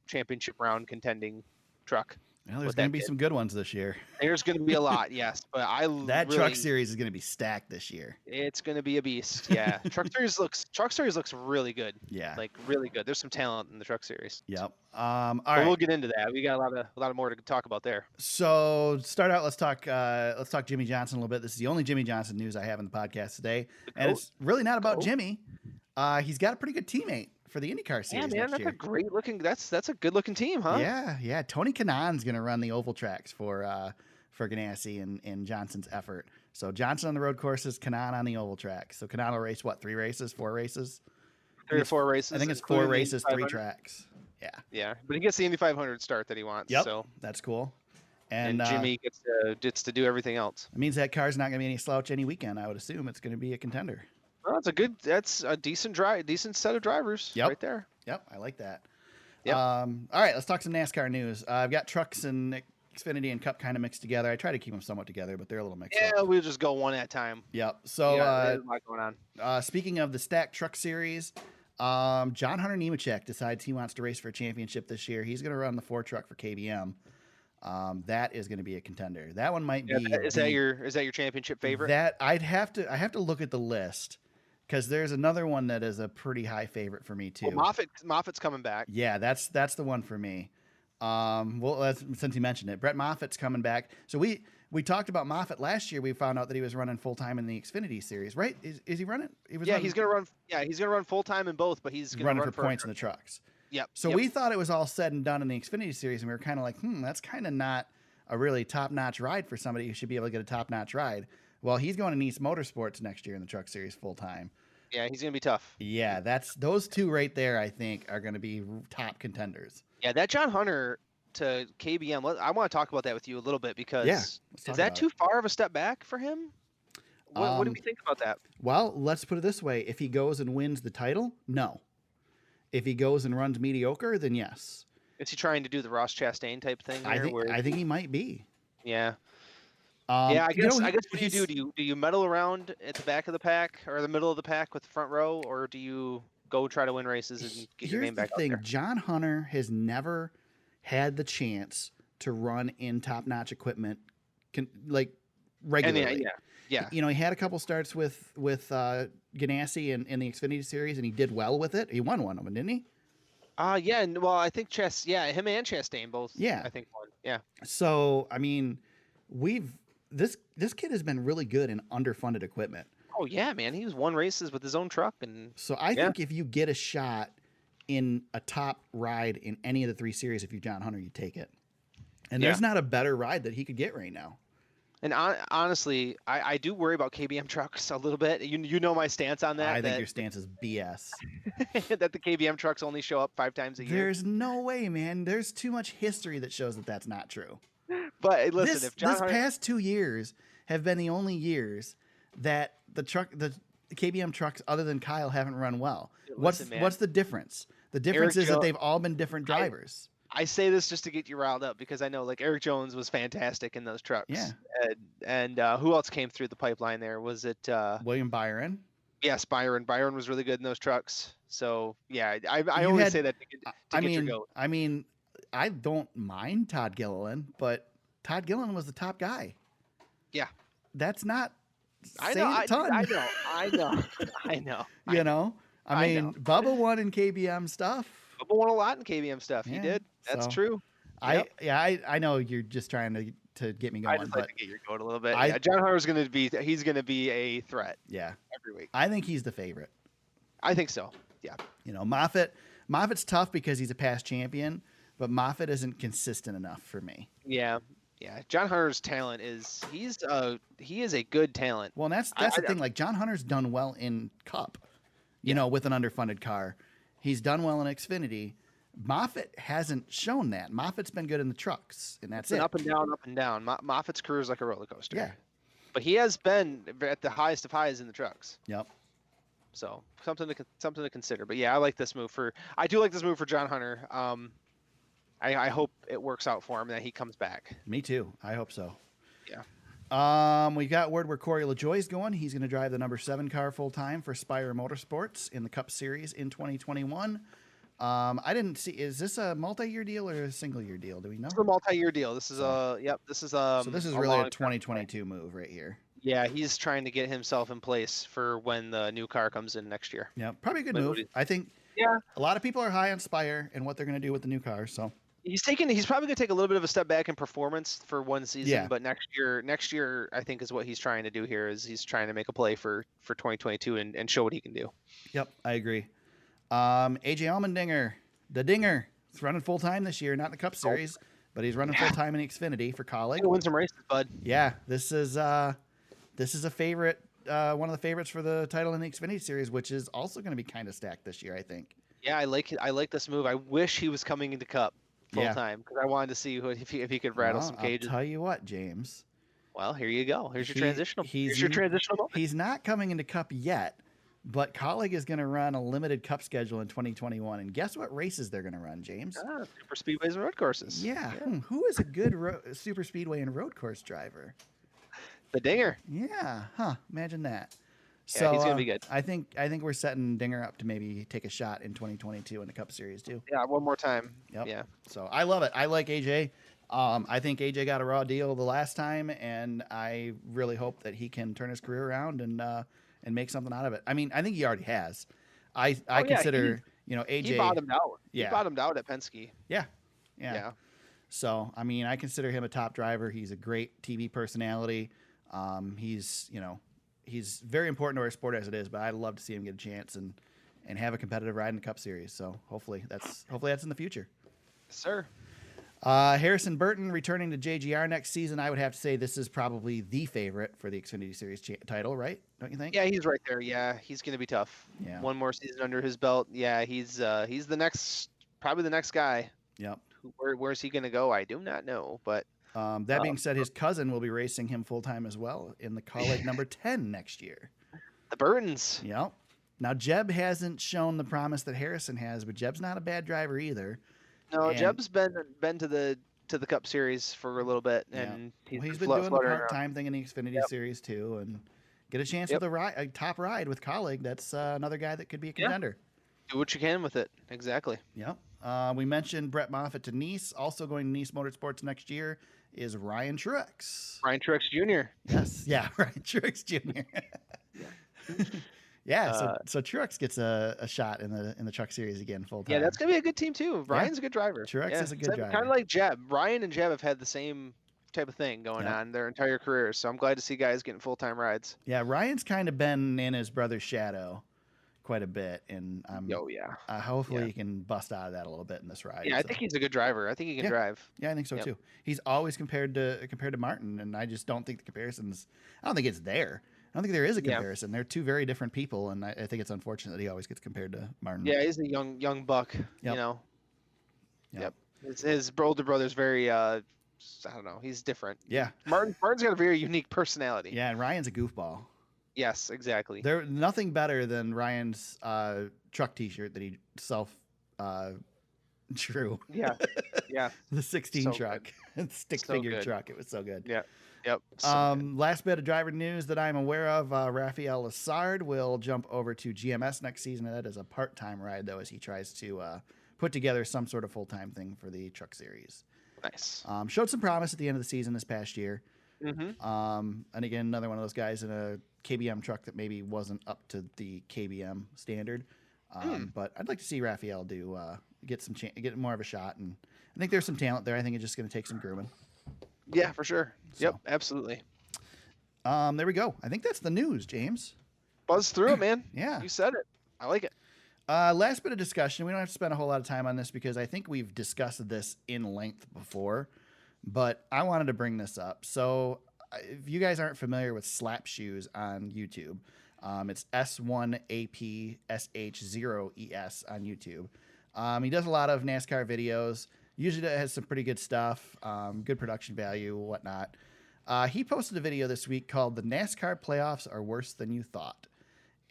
championship round contending truck. Well, there's what going to that be did. some good ones this year. There's going to be a lot, yes, but That really, truck series is going to be stacked this year. It's going to be a beast. Yeah, Truck Series looks really good. Yeah. Like really good. There's some talent in the Truck Series. Yep. All But right. we'll get into that. We got a lot more to talk about there. So to start out, let's talk Jimmy Johnson a little bit. This is the only Jimmy Johnson news I have in the podcast today, and it's really not about Goat. Jimmy. He's got a pretty good teammate for the IndyCar Yeah, series man, next that's year. a great looking. That's a good looking team, huh? Yeah. Tony Kanaan's going to run the oval tracks for Ganassi and Johnson's effort. So Johnson on the road courses, Kanaan on the oval tracks. So Kanaan will race what? 3 races, 4 races? 3 or 4 races. I think it's 4 including the races, Indy 3 500. tracks. Yeah, Yeah, but he gets the Indy 500 start that he wants. Yep. So that's cool. and Jimmy gets to do everything else. It means that car's not going to be any slouch any weekend. I would assume it's going to be a contender. Well, that's a decent set of drivers Yep. right there. Yep, I like that. Yep. All right, let's talk some NASCAR news. I've got trucks and Xfinity and Cup kind of mixed together. I try to keep them somewhat together, but they're a little mixed Yeah, up. we'll just go one at a time. Yep. So There's a lot going on. speaking of the stacked truck series, John Hunter Nemechek decides he wants to race for a championship this year. He's going to run the 4 truck for KBM. That is going to be a contender. That one might Yeah, be. is that your championship favorite? That I have to look at the list because there's another one that is a pretty high favorite for me too. Well, Moffat's coming back. Yeah, that's the one for me. Since you mentioned it, Brett Moffat's coming back. So we talked about Moffitt last year. We found out that he was running full time in the Xfinity series, right? Is he running? He's gonna run. Yeah, he's gonna run full time in both, but he's gonna running run for points in the trucks. Yep. So yep. we thought it was all said and done in the Xfinity series, and we were kind of like, that's kind of not a really top notch ride for somebody who should be able to get a top notch ride. Well, he's going to Nice Motorsports next year in the truck series full time. Yeah, he's gonna be tough. Yeah, those two right there. I think are going to be top contenders. Yeah, that John Hunter to KBM, I want to talk about that with you a little bit because let's is talk that about too far of a step back for him? What do Um, we think about that? Well, let's put it this way: if he goes and wins the title, no. If he goes and runs mediocre, then yes. Is he trying to do the Ross Chastain type thing I here? think Where I think he might be. yeah, yeah. I You know, guess what do you he's do? Do you meddle around at the back of the pack or the middle of the pack with the front row, or do you go try to win races and get your here's name the back out thing: there? John Hunter has never had the chance to run in top-notch equipment, like And regularly. yeah. You know, he had a couple starts with Ganassi in the Xfinity Series, and he did well with it. He won one of them, didn't he? Yeah. Well, I think him and Chastain both. Yeah. I think won. Yeah. So I mean, this kid has been really good in underfunded equipment. Oh yeah, man. He's won races with his own truck, and So I Yeah. think if you get a shot in a top ride in any of the 3 series, if you're John Hunter, you take it. And there's not a better ride that he could get right now. And honestly, I do worry about KBM trucks a little bit. You know my stance on that. I think that, your stance is BS. that the KBM trucks only show up 5 times a year. There's no way, man. There's too much history that shows that that's not true. But hey, listen, This if John Hunter, past 2 years have been the only years that the KBM trucks other than Kyle haven't run well. Listen, man. What's the difference? The difference is that Jones- they've all been different drivers. I say this just to get you riled up because I know like Eric Jones was fantastic in those trucks. Yeah. And who else came through the pipeline there? Was it William Byron. yes, Byron. Byron was really good in those trucks. So yeah, I You only had- say that to get your goat. I mean, I don't mind Todd Gilliland, but Todd Gilliland was the top guy. Yeah. That's not I saying know, a ton. I know. You know, I mean, know. Bubba won in KBM stuff. Bubba won a lot in KBM stuff. He Yeah, did. That's so- true. I know you're just trying to get me I going, just but like to get your goat a little bit. I- Yeah, John Hunter's he's gonna be a threat yeah, every week. I think he's the favorite. I think so. Yeah. You know, Moffat's tough because he's a past champion, but Moffat isn't consistent enough for me. Yeah. Yeah. John Hunter's talent he is a good talent. Well, and that's the thing. Like John Hunter's done well in Cup, you know, with an underfunded car. He's done well in Xfinity. Moffitt hasn't shown that. Moffitt's been good in the trucks, and that's It's been it. up and down, up and down. Moffat's career is like a roller coaster. Yeah. But he has been at the highest of highs in the trucks. Yep. So something to consider. But yeah, I like this move I do like this move for John Hunter. I hope it works out for him that he comes back. Me too. I hope so. Yeah. We got word where Corey LaJoie's going. He's going to drive the number 7 car full time for Spire Motorsports in the Cup Series in 2021. I didn't see. Is this a multi-year deal or a single-year deal? Do we know? It's a multi-year deal. This is This is So this is really a long-term 2022 move right here. Yeah, he's trying to get himself in place for when the new car comes in next year. Yeah, probably a good But move. I think. Yeah. A lot of people are high on Spire and what they're going to do with the new car. So He's probably going to take a little bit of a step back in performance for one season, Yeah. but next year I think is what he's trying to do here is he's trying to make a play for 2022 and show what he can do. Yep, I agree. AJ Allmendinger, the Dinger, is running full time this year, not in the Cup Series, but he's running full time in Xfinity for Colleague. He's gonna win some races, bud. Yeah, this is a favorite, one of the favorites for the title in the Xfinity Series, which is also going to be kind of stacked this year, I think. Yeah, I like this move. I wish he was coming into Cup full Yeah. time because I wanted to see if he could rattle Well, some cages. I'll tell you what, James. Well, here you go. Here's your He- transitional. he's Here's your in- transitional moment. He's not coming into Cup yet, but Colleague is going to run a limited Cup schedule in 2021. And guess what races they're going to run, James? Super speedways and road courses. Yeah. Who is a good super speedway and road course driver? The Dinger. Yeah. Huh. Imagine that. Yeah, So he's gonna be good. I think we're setting Dinger up to maybe take a shot in 2022 in the Cup Series too. Yeah, one more time. Yep. Yeah. So I love it. I like AJ. I think AJ got a raw deal the last time, and I really hope that he can turn his career around and make something out of it. I mean, I think he already has. I consider AJ. He bottomed out. Yeah. He bottomed out at Penske. Yeah. Yeah. So I mean, I consider him a top driver. He's a great TV personality. He's very important to our sport as it is, but I'd love to see him get a chance and have a competitive ride in the Cup Series. So hopefully that's in the future. Sir. Harrison Burton returning to JGR next season. I would have to say this is probably the favorite for the Xfinity Series title, right? Don't you think? Yeah, he's right there. Yeah, he's going to be tough. Yeah. One more season under his belt. Yeah, he's probably the next guy. Yep. Where's he going to go? I do not know. But That being said, his cousin will be racing him full time as well in the Kaulig number 10 next year. the Burtons. Yep. Now Jeb hasn't shown the promise that Harrison has, but Jeb's not a bad driver either. No, And- Jeb's been to the Cup Series for a little bit, Yeah. and He's been been doing the fluttering around. part-time thing in the Xfinity Series too, and get a chance with a top ride with Kaulig. That's another guy that could be a contender. Do what you can with it. Exactly. Yep. We mentioned Brett Moffitt to Nice. Also going to Nice Motorsports next year is Ryan Truex. Ryan Truex Jr. Yes. Yeah. Ryan Truex Jr. Yeah. So Truex gets a shot in the Truck Series again full time. Yeah, that's gonna be a good team too. Ryan's a good driver. Truex is a good driver. Kind of like Jeb. Ryan and Jeb have had the same type of thing going on their entire careers. So I'm glad to see guys getting full-time rides. Yeah, Ryan's kind of been in his brother's shadow quite a bit, and hopefully he can bust out of that a little bit in this ride. Yeah, I think he's a good driver. I think he can drive. Yeah, I think so too. He's always compared to Martin, and I just don't think the comparisons. I don't think it's there. I don't think there is a comparison. They're two very different people, and I think it's unfortunate that he always gets compared to Martin. Yeah, he's a young buck. Yep. You know. Yep. His older brother's very I don't know. He's different. Yeah. Martin's got a very unique personality. Yeah, and Ryan's a goofball. Yes, exactly. There's nothing better than Ryan's truck T-shirt that he drew. Yeah. Yeah. The 16 So truck, stick So figure good. truck. It was so good. Yeah. Yep. Last bit of driver news that I'm aware of: Raphael Lessard will jump over to GMS next season. That is a part-time ride, though, as he tries to put together some sort of full-time thing for the Truck Series. Nice. Showed some promise at the end of the season this past year. Mm-hmm. And again, another one of those guys in a KBM truck that maybe wasn't up to the KBM standard. But I'd like to see Raphael get more of a shot, and I think there's some talent there. I think it's just going to take some grooming. Yeah, for sure. So. Yep, absolutely. There we go. I think that's the news, James. Buzz through it, man. Yeah. You said it. I like it. Last bit of discussion. We don't have to spend a whole lot of time on this because I think we've discussed this in length before, but I wanted to bring this up. So if you guys aren't familiar with Slap Shoes on YouTube, it's S1APSH0ES on YouTube. He does a lot of NASCAR videos. Usually has some pretty good stuff, good production value, whatnot. He posted a video this week called "The NASCAR Playoffs Are Worse Than You Thought."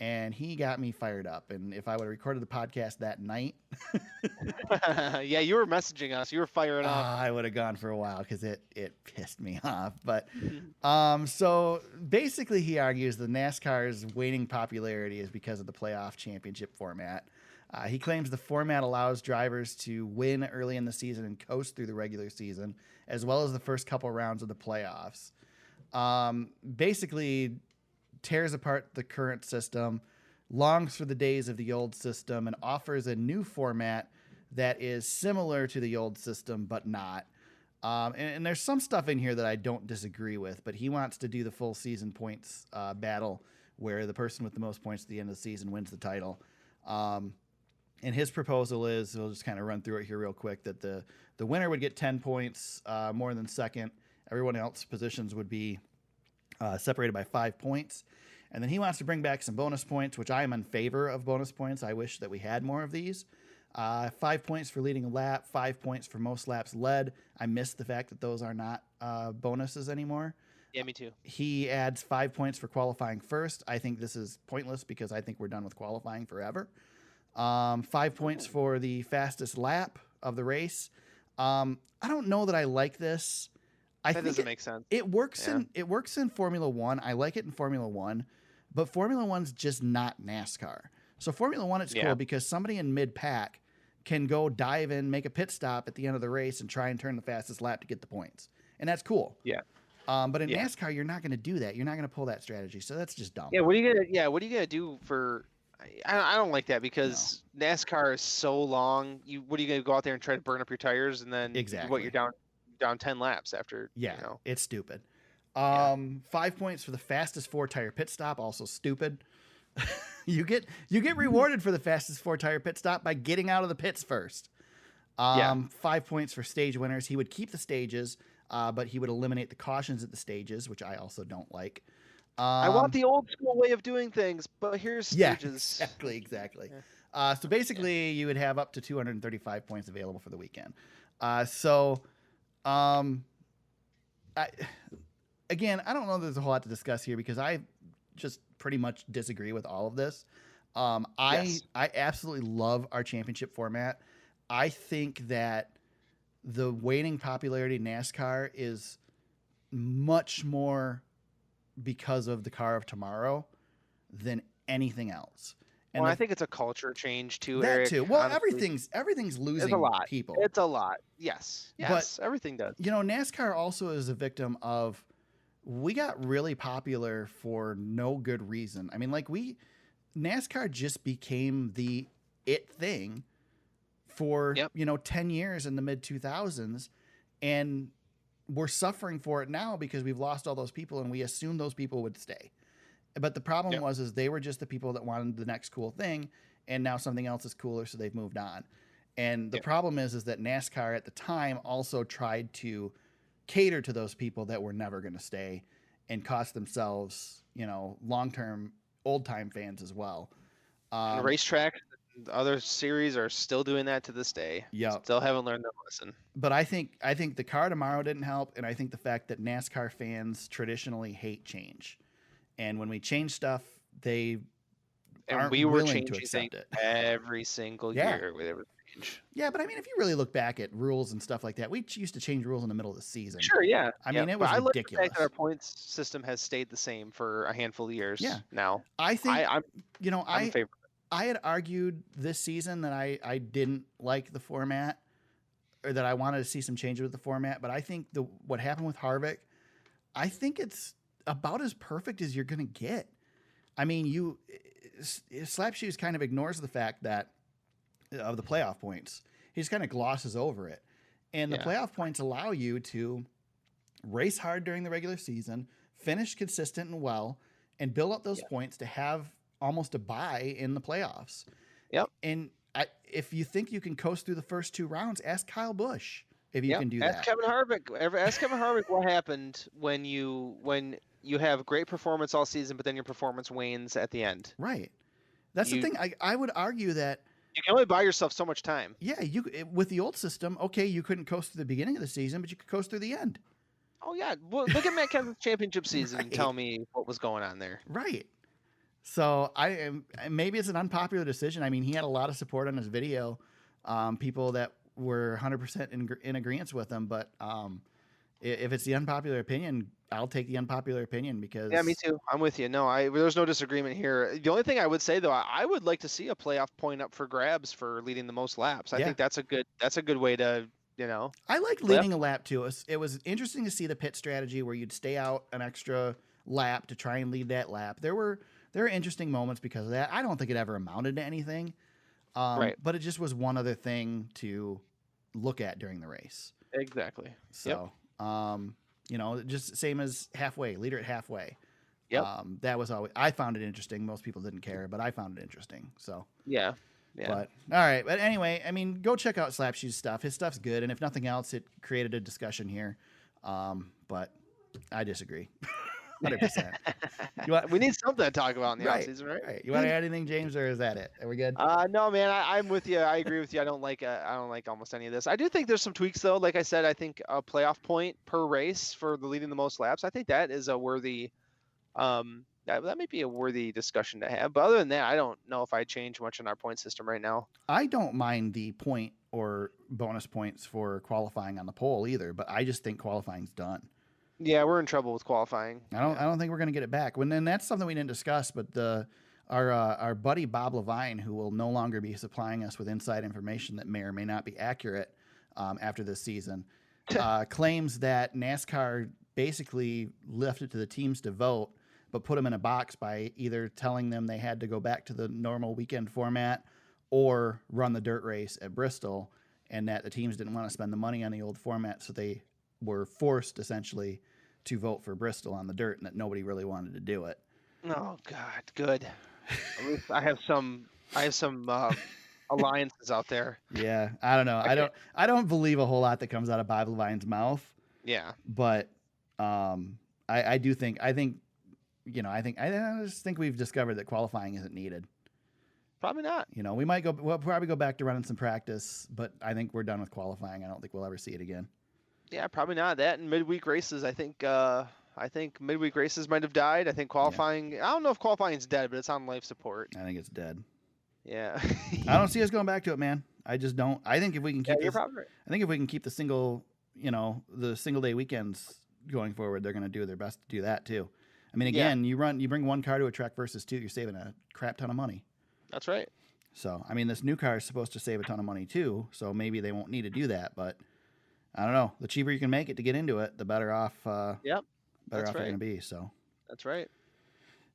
And he got me fired up. And if I would have recorded the podcast that night, Yeah, you were messaging us. You were firing off. I would have gone for a while because it pissed me off. But so basically, he argues the NASCAR's waning popularity is because of the playoff championship format. He claims the format allows drivers to win early in the season and coast through the regular season, as well as the first couple rounds of the playoffs. Basically, tears apart the current system, longs for the days of the old system, and offers a new format that is similar to the old system, but not. And there's some stuff in here that I don't disagree with, but he wants to do the full season points battle where the person with the most points at the end of the season wins the title. And his proposal is, we'll just kind of run through it here real quick, that the winner would get 10 points more than second. Everyone else's positions would be separated by 5 points. And then he wants to bring back some bonus points, which I am in favor of bonus points. I wish that we had more of these. 5 points for leading a lap, 5 points for most laps led. I miss the fact that those are not bonuses anymore. Yeah, me too. He adds 5 points for qualifying first. I think this is pointless because I think we're done with qualifying forever. 5 points for the fastest lap of the race. I don't know that I like this. That doesn't make sense. It works in Formula One. I like it in Formula One, but Formula One's just not NASCAR. So Formula One, it's cool because somebody in mid-pack can go dive in, make a pit stop at the end of the race, and try and turn the fastest lap to get the points, and that's cool. Yeah. But in NASCAR, you're not going to do that. You're not going to pull that strategy. So that's just dumb. Yeah. What are you gonna do for? I don't like that because NASCAR is so long. What are you gonna go out there and try to burn up your tires and then Exactly. you're down 10 laps after? Yeah, You know. it's stupid. 5 points for the fastest 4-tire pit stop, also stupid. you get rewarded for the fastest 4-tire pit stop by getting out of the pits first. 5 points for stage winners. He would keep the stages, but he would eliminate the cautions at the stages, which I also don't like. I want the old school way of doing things, but here's stages. Yeah, exactly. So basically, you would have up to 235 points available for the weekend. So, um, I, again, I don't know that there's a whole lot to discuss here because I just pretty much disagree with all of this. Yes. I absolutely love our championship format. I think that the waning popularity of NASCAR is much more because of the car of tomorrow than anything else. And Well, I think it's a culture change too, that Eric. too. Well, Honestly, everything's it's a losing lot. people. It's a lot. Yes. But Yes. Everything does. NASCAR also is a victim of we got really popular for no good reason. I mean, like NASCAR just became the it thing for, Yep. 10 years in the mid 2000s, and we're suffering for it now because we've lost all those people and we assumed those people would stay. But the problem Yep. was they were just the people that wanted the next cool thing, and now something else is cooler, so they've moved on. And the Yep. problem is that NASCAR at the time also tried to cater to those people that were never going to stay and cost themselves, long-term old-time fans as well. And racetrack, the other series are still doing that to this day. Yeah. Still haven't learned their lesson. But I think the car tomorrow didn't help, and I think the fact that NASCAR fans traditionally hate change. And when we change stuff, they And aren't we were willing to changing accept things it. every single Yeah. year with every change. Yeah, but I mean, if you really look back at rules and stuff like that, we used to change rules in the middle of the season. Sure, yeah. I yeah. mean, it But was I like the ridiculous. fact that our points system has stayed the same for a handful of years Yeah. now. I think, I'm in favor. I had argued this season that I didn't like the format, or that I wanted to see some changes with the format. But I think what happened with Harvick, I think it's about as perfect as you're going to get. I mean, Slapshoes kind of ignores the fact that of the playoff points. He just kind of glosses over it. And the playoff points allow you to race hard during the regular season, finish consistent and well, and build up those points to have almost a bye in the playoffs. Yep. And if you think you can coast through the first two rounds, ask Kyle Busch if you can do Ask that. Kevin Harvick. Ask Kevin Harvick what happened when you have great performance all season, but then your performance wanes at the end. Right. That's the thing. I would argue that you can only buy yourself so much time. Yeah, with the old system, okay, you couldn't coast through the beginning of the season, but you could coast through the end. Oh yeah, well look at Matt Kenseth's championship season and Right. tell me what was going on there. Right. So maybe it's an unpopular decision. I mean, he had a lot of support on his video, people that were 100% in agreement with him. But if it's the unpopular opinion, I'll take the unpopular opinion because Yeah, me too. I'm with you. No, there's no disagreement here. The only thing I would say though, I would like to see a playoff point up for grabs for leading the most laps. I think that's a good way to, I like leading a lap too. It was interesting to see the pit strategy where you'd stay out an extra lap to try and lead that lap. There were interesting moments because of that. I don't think it ever amounted to anything, right? But it just was one other thing to look at during the race. Exactly. So, just same as halfway, leader at halfway. Yep. That was always, I found it interesting. Most people didn't care, but I found it interesting. So yeah. But all right. But anyway, I mean, go check out Slapshoe's stuff. His stuff's good, and if nothing else, it created a discussion here. But I disagree. 100%. We need something to talk about in the offseason, right? Right. You want to add anything, James, or is that it? Are we good? No, man. I'm with you. I agree with you. I don't like almost any of this. I do think there's some tweaks though. Like I said, I think a playoff point per race for the leading the most laps. I think that is a worthy. That might be a worthy discussion to have. But other than that, I don't know if I change much in our point system right now. I don't mind the point or bonus points for qualifying on the pole either, but I just think qualifying's done. Yeah, we're in trouble with qualifying. I don't think we're going to get it back. And that's something we didn't discuss, but our buddy Bob Levine, who will no longer be supplying us with inside information that may or may not be accurate after this season, claims that NASCAR basically left it to the teams to vote, but put them in a box by either telling them they had to go back to the normal weekend format or run the dirt race at Bristol, and that the teams didn't want to spend the money on the old format, so they were forced essentially to vote for Bristol on the dirt, and that nobody really wanted to do it. Oh God, good. At least I have some alliances out there. Yeah, I don't know. I don't believe a whole lot that comes out of Bob Levine's mouth. Yeah, but I just think we've discovered that qualifying isn't needed. Probably not. You know, we'll probably go back to running some practice, but I think we're done with qualifying. I don't think we'll ever see it again. Yeah, probably not. That and midweek races. I think midweek races might have died. I think qualifying. I don't know if qualifying's dead, but it's on life support. I think it's dead. Yeah. I don't see us going back to it, man. I just don't. I think if we can keep you're this, probably right. I think if we can keep the single day weekends going forward, they're going to do their best to do that too. I mean, again, you bring one car to a track versus two, you're saving a crap ton of money. That's right. So, I mean, this new car is supposed to save a ton of money too. So maybe they won't need to do that, but I don't know. The cheaper you can make it to get into it, the better off. Yep. Better off right. you're going to be. So. That's right.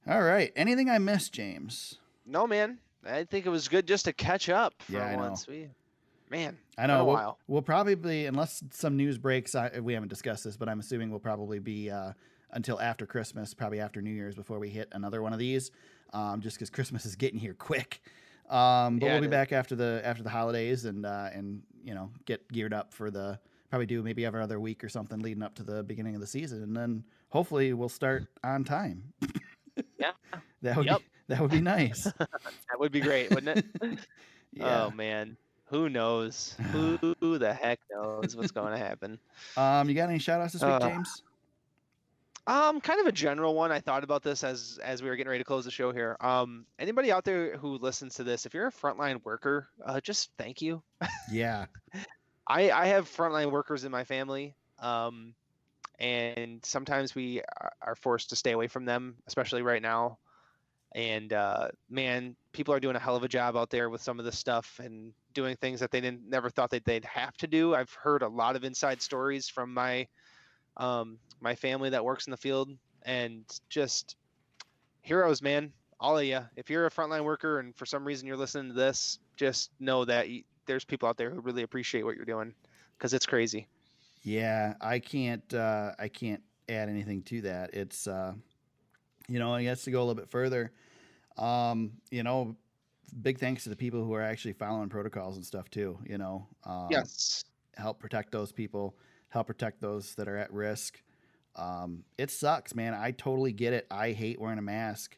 All right. Anything I missed, James? No, man. I think it was good just to catch up for I once. know. I know. We'll probably, unless some news breaks, we haven't discussed this, but I'm assuming we'll probably be until after Christmas, probably after New Year's, before we hit another one of these, just because Christmas is getting here quick. But we'll be back after the holidays and get geared up for probably do maybe every other week or something leading up to the beginning of the season, and then hopefully we'll start on time. Yeah, that would be nice. That would be great, wouldn't it? Yeah. Oh man, who knows? Who the heck knows what's going to happen? You got any shout outs this week, James? Kind of a general one. I thought about this as we were getting ready to close the show here. Anybody out there who listens to this, if you're a frontline worker, just thank you. Yeah. I have frontline workers in my family, and sometimes we are forced to stay away from them, especially right now. And man, people are doing a hell of a job out there with some of this stuff and doing things that they never thought that they'd have to do. I've heard a lot of inside stories from my family that works in the field, and just heroes, man. All of you. If you're a frontline worker and for some reason you're listening to this, just know that there's people out there who really appreciate what you're doing, because it's crazy. Yeah, I can't add anything to that. It's I guess to go a little bit further, big thanks to the people who are actually following protocols and stuff too. Yes. Help protect those people, help protect those that are at risk. It sucks, man. I totally get it. I hate wearing a mask.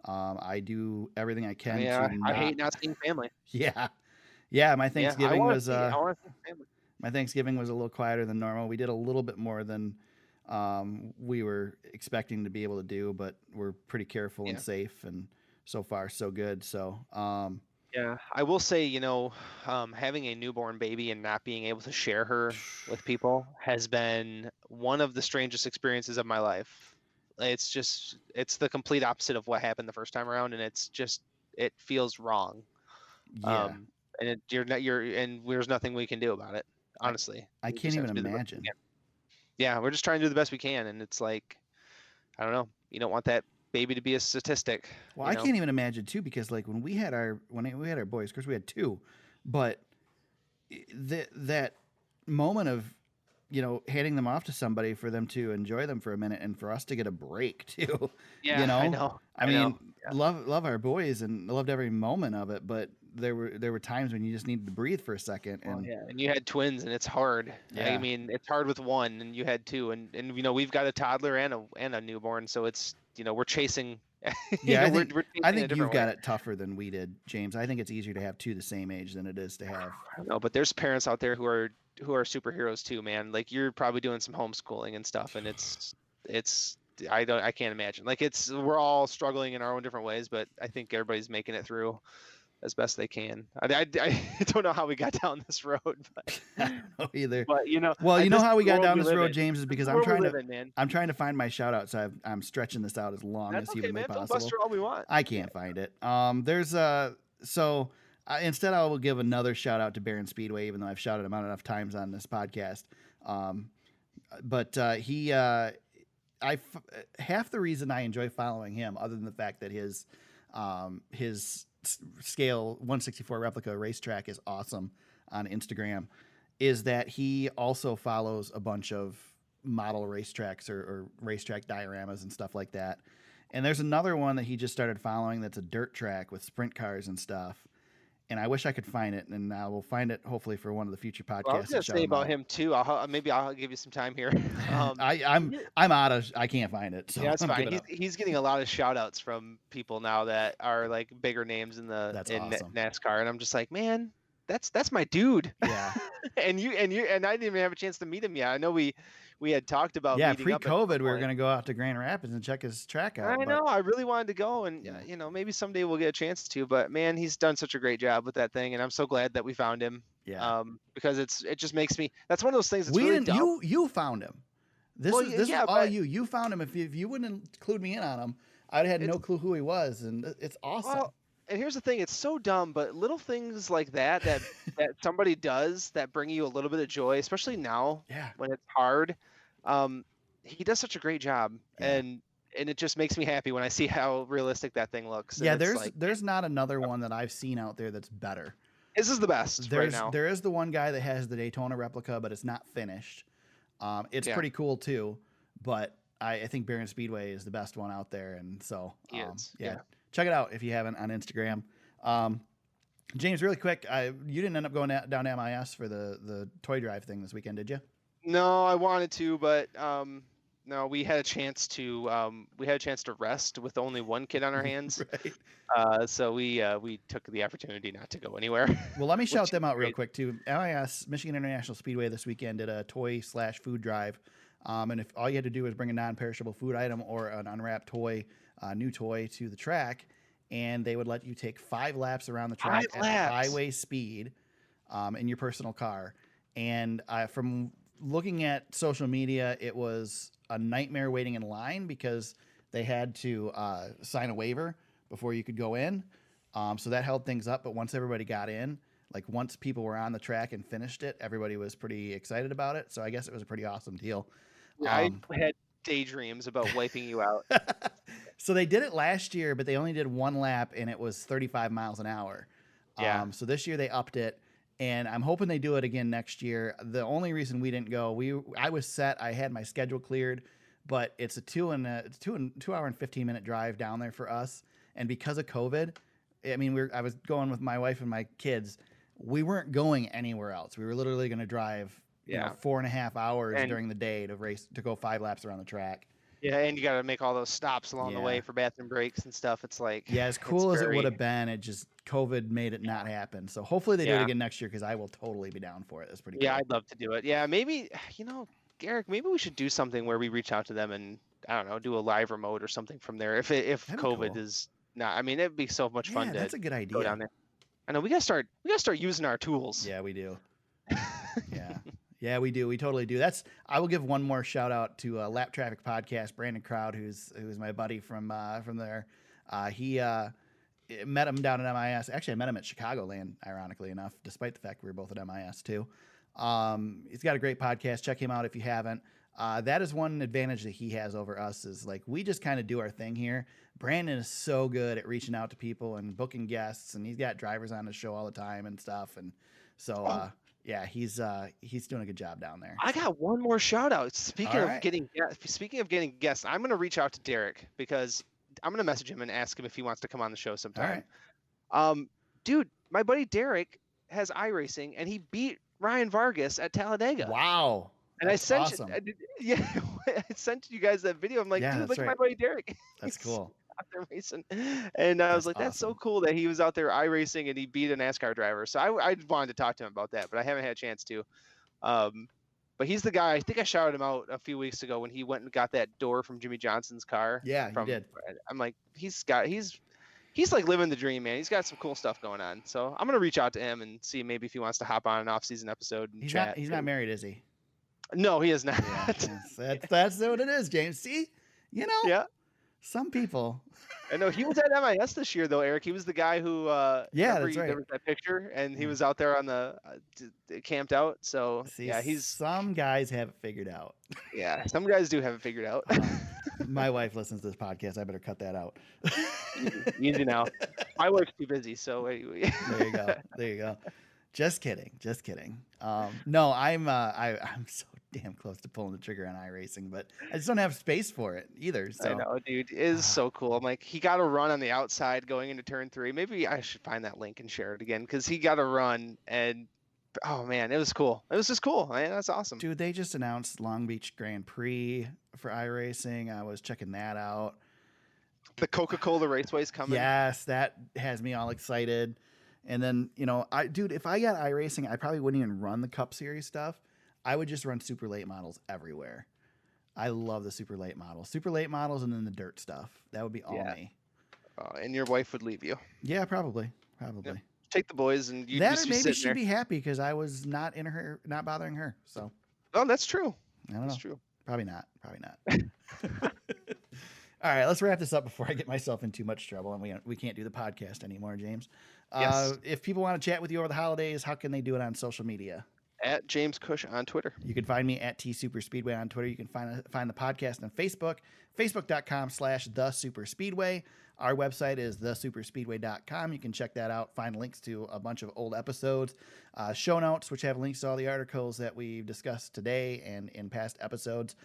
I do everything I can to I hate not seeing family. Yeah. My Thanksgiving was my Thanksgiving was a little quieter than normal. We did a little bit more than we were expecting to be able to do, but we're pretty careful and safe, and so far so good. So yeah, I will say, having a newborn baby and not being able to share her with people has been one of the strangest experiences of my life. It's the complete opposite of what happened the first time around, and it feels wrong. Yeah. And there's nothing we can do about it, honestly. I can't even imagine. Yeah, we're just trying to do the best we can, and it's like, I don't know, you don't want that baby to be a statistic. Well, I can't even imagine too, because like when we had our boys, of course we had two, but that moment of handing them off to somebody for them to enjoy them for a minute and for us to get a break too. Yeah, I know. I mean, love our boys and loved every moment of it, but there were times when you just needed to breathe for a second. And and you had twins, and it's hard. Yeah. I mean, it's hard with one, and you had two, and we've got a toddler and a newborn, so it's we're chasing. Yeah, I think you've way. got it tougher than we did, James. I think it's easier to have two the same age than it is to have. I don't know, but there's parents out there who are superheroes too, man. Like, you're probably doing some homeschooling and stuff, and it's I can't imagine. Like, we're all struggling in our own different ways, but I think everybody's making it through as best they can. I don't know how we got down this road, but I don't know either. But how we got down this road, James, is because I'm trying to find my shout out, so I'm stretching this out as long as humanly possible. Filibuster all we want. I can't find it. Instead I will give another shout out to Barron Speedway, even though I've shouted him out enough times on this podcast. Half the reason I enjoy following him, other than the fact that his scale 164 replica racetrack is awesome on Instagram, is that he also follows a bunch of model racetracks or racetrack dioramas and stuff like that. And there's another one that he just started following that's a dirt track with sprint cars and stuff. and I wish I could find it, and we'll find it hopefully for one of the future podcasts. Well, I was gonna and shout say him about out. him too. Maybe I'll give you some time here. I'm Yeah. out of. I can't find it. So Yeah, that's I'm fine. giving up. He's getting a lot of shout outs from people now that are like bigger names in That's awesome. NASCAR, and I'm just like, man, that's my dude. Yeah. and I didn't even have a chance to meet him yet. I know we had talked about Yeah, meeting up. pre-COVID, we were going to go out to Grand Rapids and check his track out. I know. I really wanted to go, and Yeah. maybe someday we'll get a chance to. But man, he's done such a great job with that thing, and I'm so glad that we found him. Yeah. Because it just makes me. That's one of those things. That's we really didn't. dumb. You found him. This Well, is yeah, all but- you. You found him. If you wouldn't include me in on him, I'd have had no clue who he was, and it's awesome. Well, and here's the thing, it's so dumb, but little things like that that somebody does that bring you a little bit of joy, especially now Yeah. when it's hard. He does such a great job, Yeah. and it just makes me happy when I see how realistic that thing looks. And Yeah, it's there's not another one that I've seen out there that's better. This is the best right now. There is the one guy that has the Daytona replica, but it's not finished. It's Yeah. pretty cool too, but I think Barron Speedway is the best one out there, and so Yeah. check it out if you haven't on Instagram. James, really quick, you didn't end up going down to MIS for the toy drive thing this weekend, did you? No, I wanted to, but no, we had a chance to rest with only one kid on our hands. Right. So we took the opportunity not to go anywhere. Well, let me shout Which them is out real great. quick too. MIS, Michigan International Speedway, this weekend did a toy/food drive. And if all you had to do was bring a non-perishable food item or an unwrapped toy, new toy to the track, and they would let you take 5 laps around the track 5 at laps. highway speed in your personal car. And from looking at social media, it was a nightmare waiting in line because they had to sign a waiver before you could go in. So that held things up. But once everybody got in, like once people were on the track and finished it, everybody was pretty excited about it. So I guess it was a pretty awesome deal. I had daydreams about wiping you out. So they did it last year, but they only did 1 lap and it was 35 miles an hour. Yeah. So this year they upped it, and I'm hoping they do it again next year. The only reason we didn't go, I was set. I had my schedule cleared, but it's a 2 hour and 15-minute drive down there for us. And because of COVID, I mean, I was going with my wife and my kids. We weren't going anywhere else. We were literally going to drive, 4.5 hours during the day to go 5 laps around the track. Yeah, and you got to make all those stops along the way Yeah. for bathroom breaks and stuff. It's like as cool as it would have been, it just COVID made it not happen. So hopefully they do it again next year because I will totally be down for it. That's pretty cool. Yeah, I'd love to do it. Yeah, maybe Garrick, maybe we should do something where we reach out to them and I don't know, do a live remote or something from there. If That'd be COVID cool. is not, I mean, it'd be so much fun Yeah, to that's a good idea. go down there. I know we gotta start using our tools. Yeah, we do. Yeah, we do. We totally do. I will give one more shout out to Lap Traffic Podcast, Brandon Crowd, who's my buddy from there. He met him down at MIS. Actually, I met him at Chicagoland, ironically enough, despite the fact we were both at MIS too. He's got a great podcast. Check him out if you haven't. That is one advantage that he has over us is like we just kind of do our thing here. Brandon is so good at reaching out to people and booking guests, and he's got drivers on his show all the time and stuff. And so, yeah, he's doing a good job down there. I got one more shout out. Speaking All of right. getting guests, I'm gonna reach out to Derek because I'm gonna message him and ask him if he wants to come on the show sometime. Dude, my buddy Derek has iRacing and he beat Ryan Vargas at Talladega. Wow. And That's I sent awesome. I sent you guys that video. I'm like, Yeah, dude, that's look at right. my buddy Derek. That's He's cool. out there racing. And I was That's like, that's so awesome. cool that he was out there iRacing and he beat a NASCAR driver. So I wanted to talk to him about that, but I haven't had a chance to. But he's the guy. I think I shouted him out a few weeks ago when he went and got that door from Jimmy Johnson's car. Yeah, you did. I'm like, he's like living the dream, man. He's got some cool stuff going on. So I'm gonna reach out to him and see maybe if he wants to hop on an off-season episode and chat. He's not married, is he? No, he is not. Yeah, that's what it is, James. See, Yeah. some people. I know he was at MIS this year though, Eric. He was the guy who remember that's right. there was that picture and he was out there on the camped out. So See, yeah, he's some guys have it figured out. some guys do have it figured out. My wife listens to this podcast. I better cut that out. Easy now. My wife's too busy, so anyway. There you go. Just kidding. No, I'm so damn close to pulling the trigger on iRacing, but I just don't have space for it either. So I know, dude. It is so cool. I'm like, he got a run on the outside going into turn 3. Maybe I should find that link and share it again because he got a run and oh man, it was cool. It was just cool. Man, that's awesome. Dude, they just announced Long Beach Grand Prix for iRacing. I was checking that out. The Coca-Cola Raceway's coming. Yes, that has me all excited. And then, dude, if I got iRacing, I probably wouldn't even run the Cup Series stuff. I would just run super late models everywhere. I love the super late models. Super late models and then the dirt stuff. That would be all me. And your wife would leave you. Yeah, probably. Yep. Take the boys and you that just or be maybe sitting she'd there. be happy because I was not bothering her. So Oh, that's true. I don't know. That's true. Probably not. All right, let's wrap this up before I get myself in too much trouble and we can't do the podcast anymore, James. Yes. If people want to chat with you over the holidays, how can they do it on social media? At James Cush on Twitter. You can find me at TSuperspeedway on Twitter. You can find the podcast on Facebook, facebook.com/TheSuperspeedway. Our website is thesuperspeedway.com. You can check that out, find links to a bunch of old episodes, show notes, which have links to all the articles that we've discussed today and in past episodes,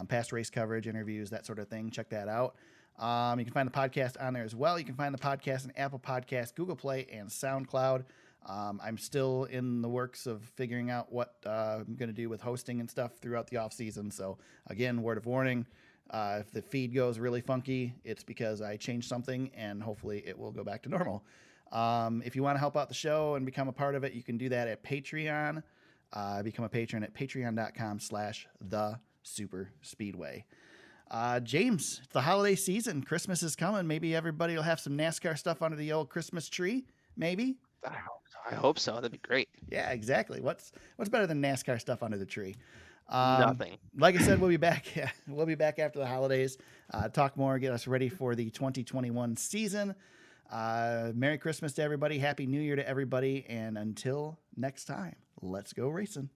past race coverage, interviews, that sort of thing. Check that out. You can find the podcast on there as well. You can find the podcast on Apple Podcasts, Google Play, and SoundCloud. I'm still in the works of figuring out what I'm going to do with hosting and stuff throughout the off season. So again, word of warning, if the feed goes really funky, it's because I changed something and hopefully it will go back to normal. If you want to help out the show and become a part of it, you can do that at Patreon. Become a patron at patreon.com/thesuperspeedway. James, it's the holiday season. Christmas is coming. Maybe everybody will have some NASCAR stuff under the old Christmas tree. Maybe. I hope so. That'd be great. Yeah, exactly. What's better than NASCAR stuff under the tree? Nothing. Like I said, we'll be back. Yeah, we'll be back after the holidays. Talk more, get us ready for the 2021 season. Merry Christmas to everybody. Happy New Year to everybody. And until next time, let's go racing.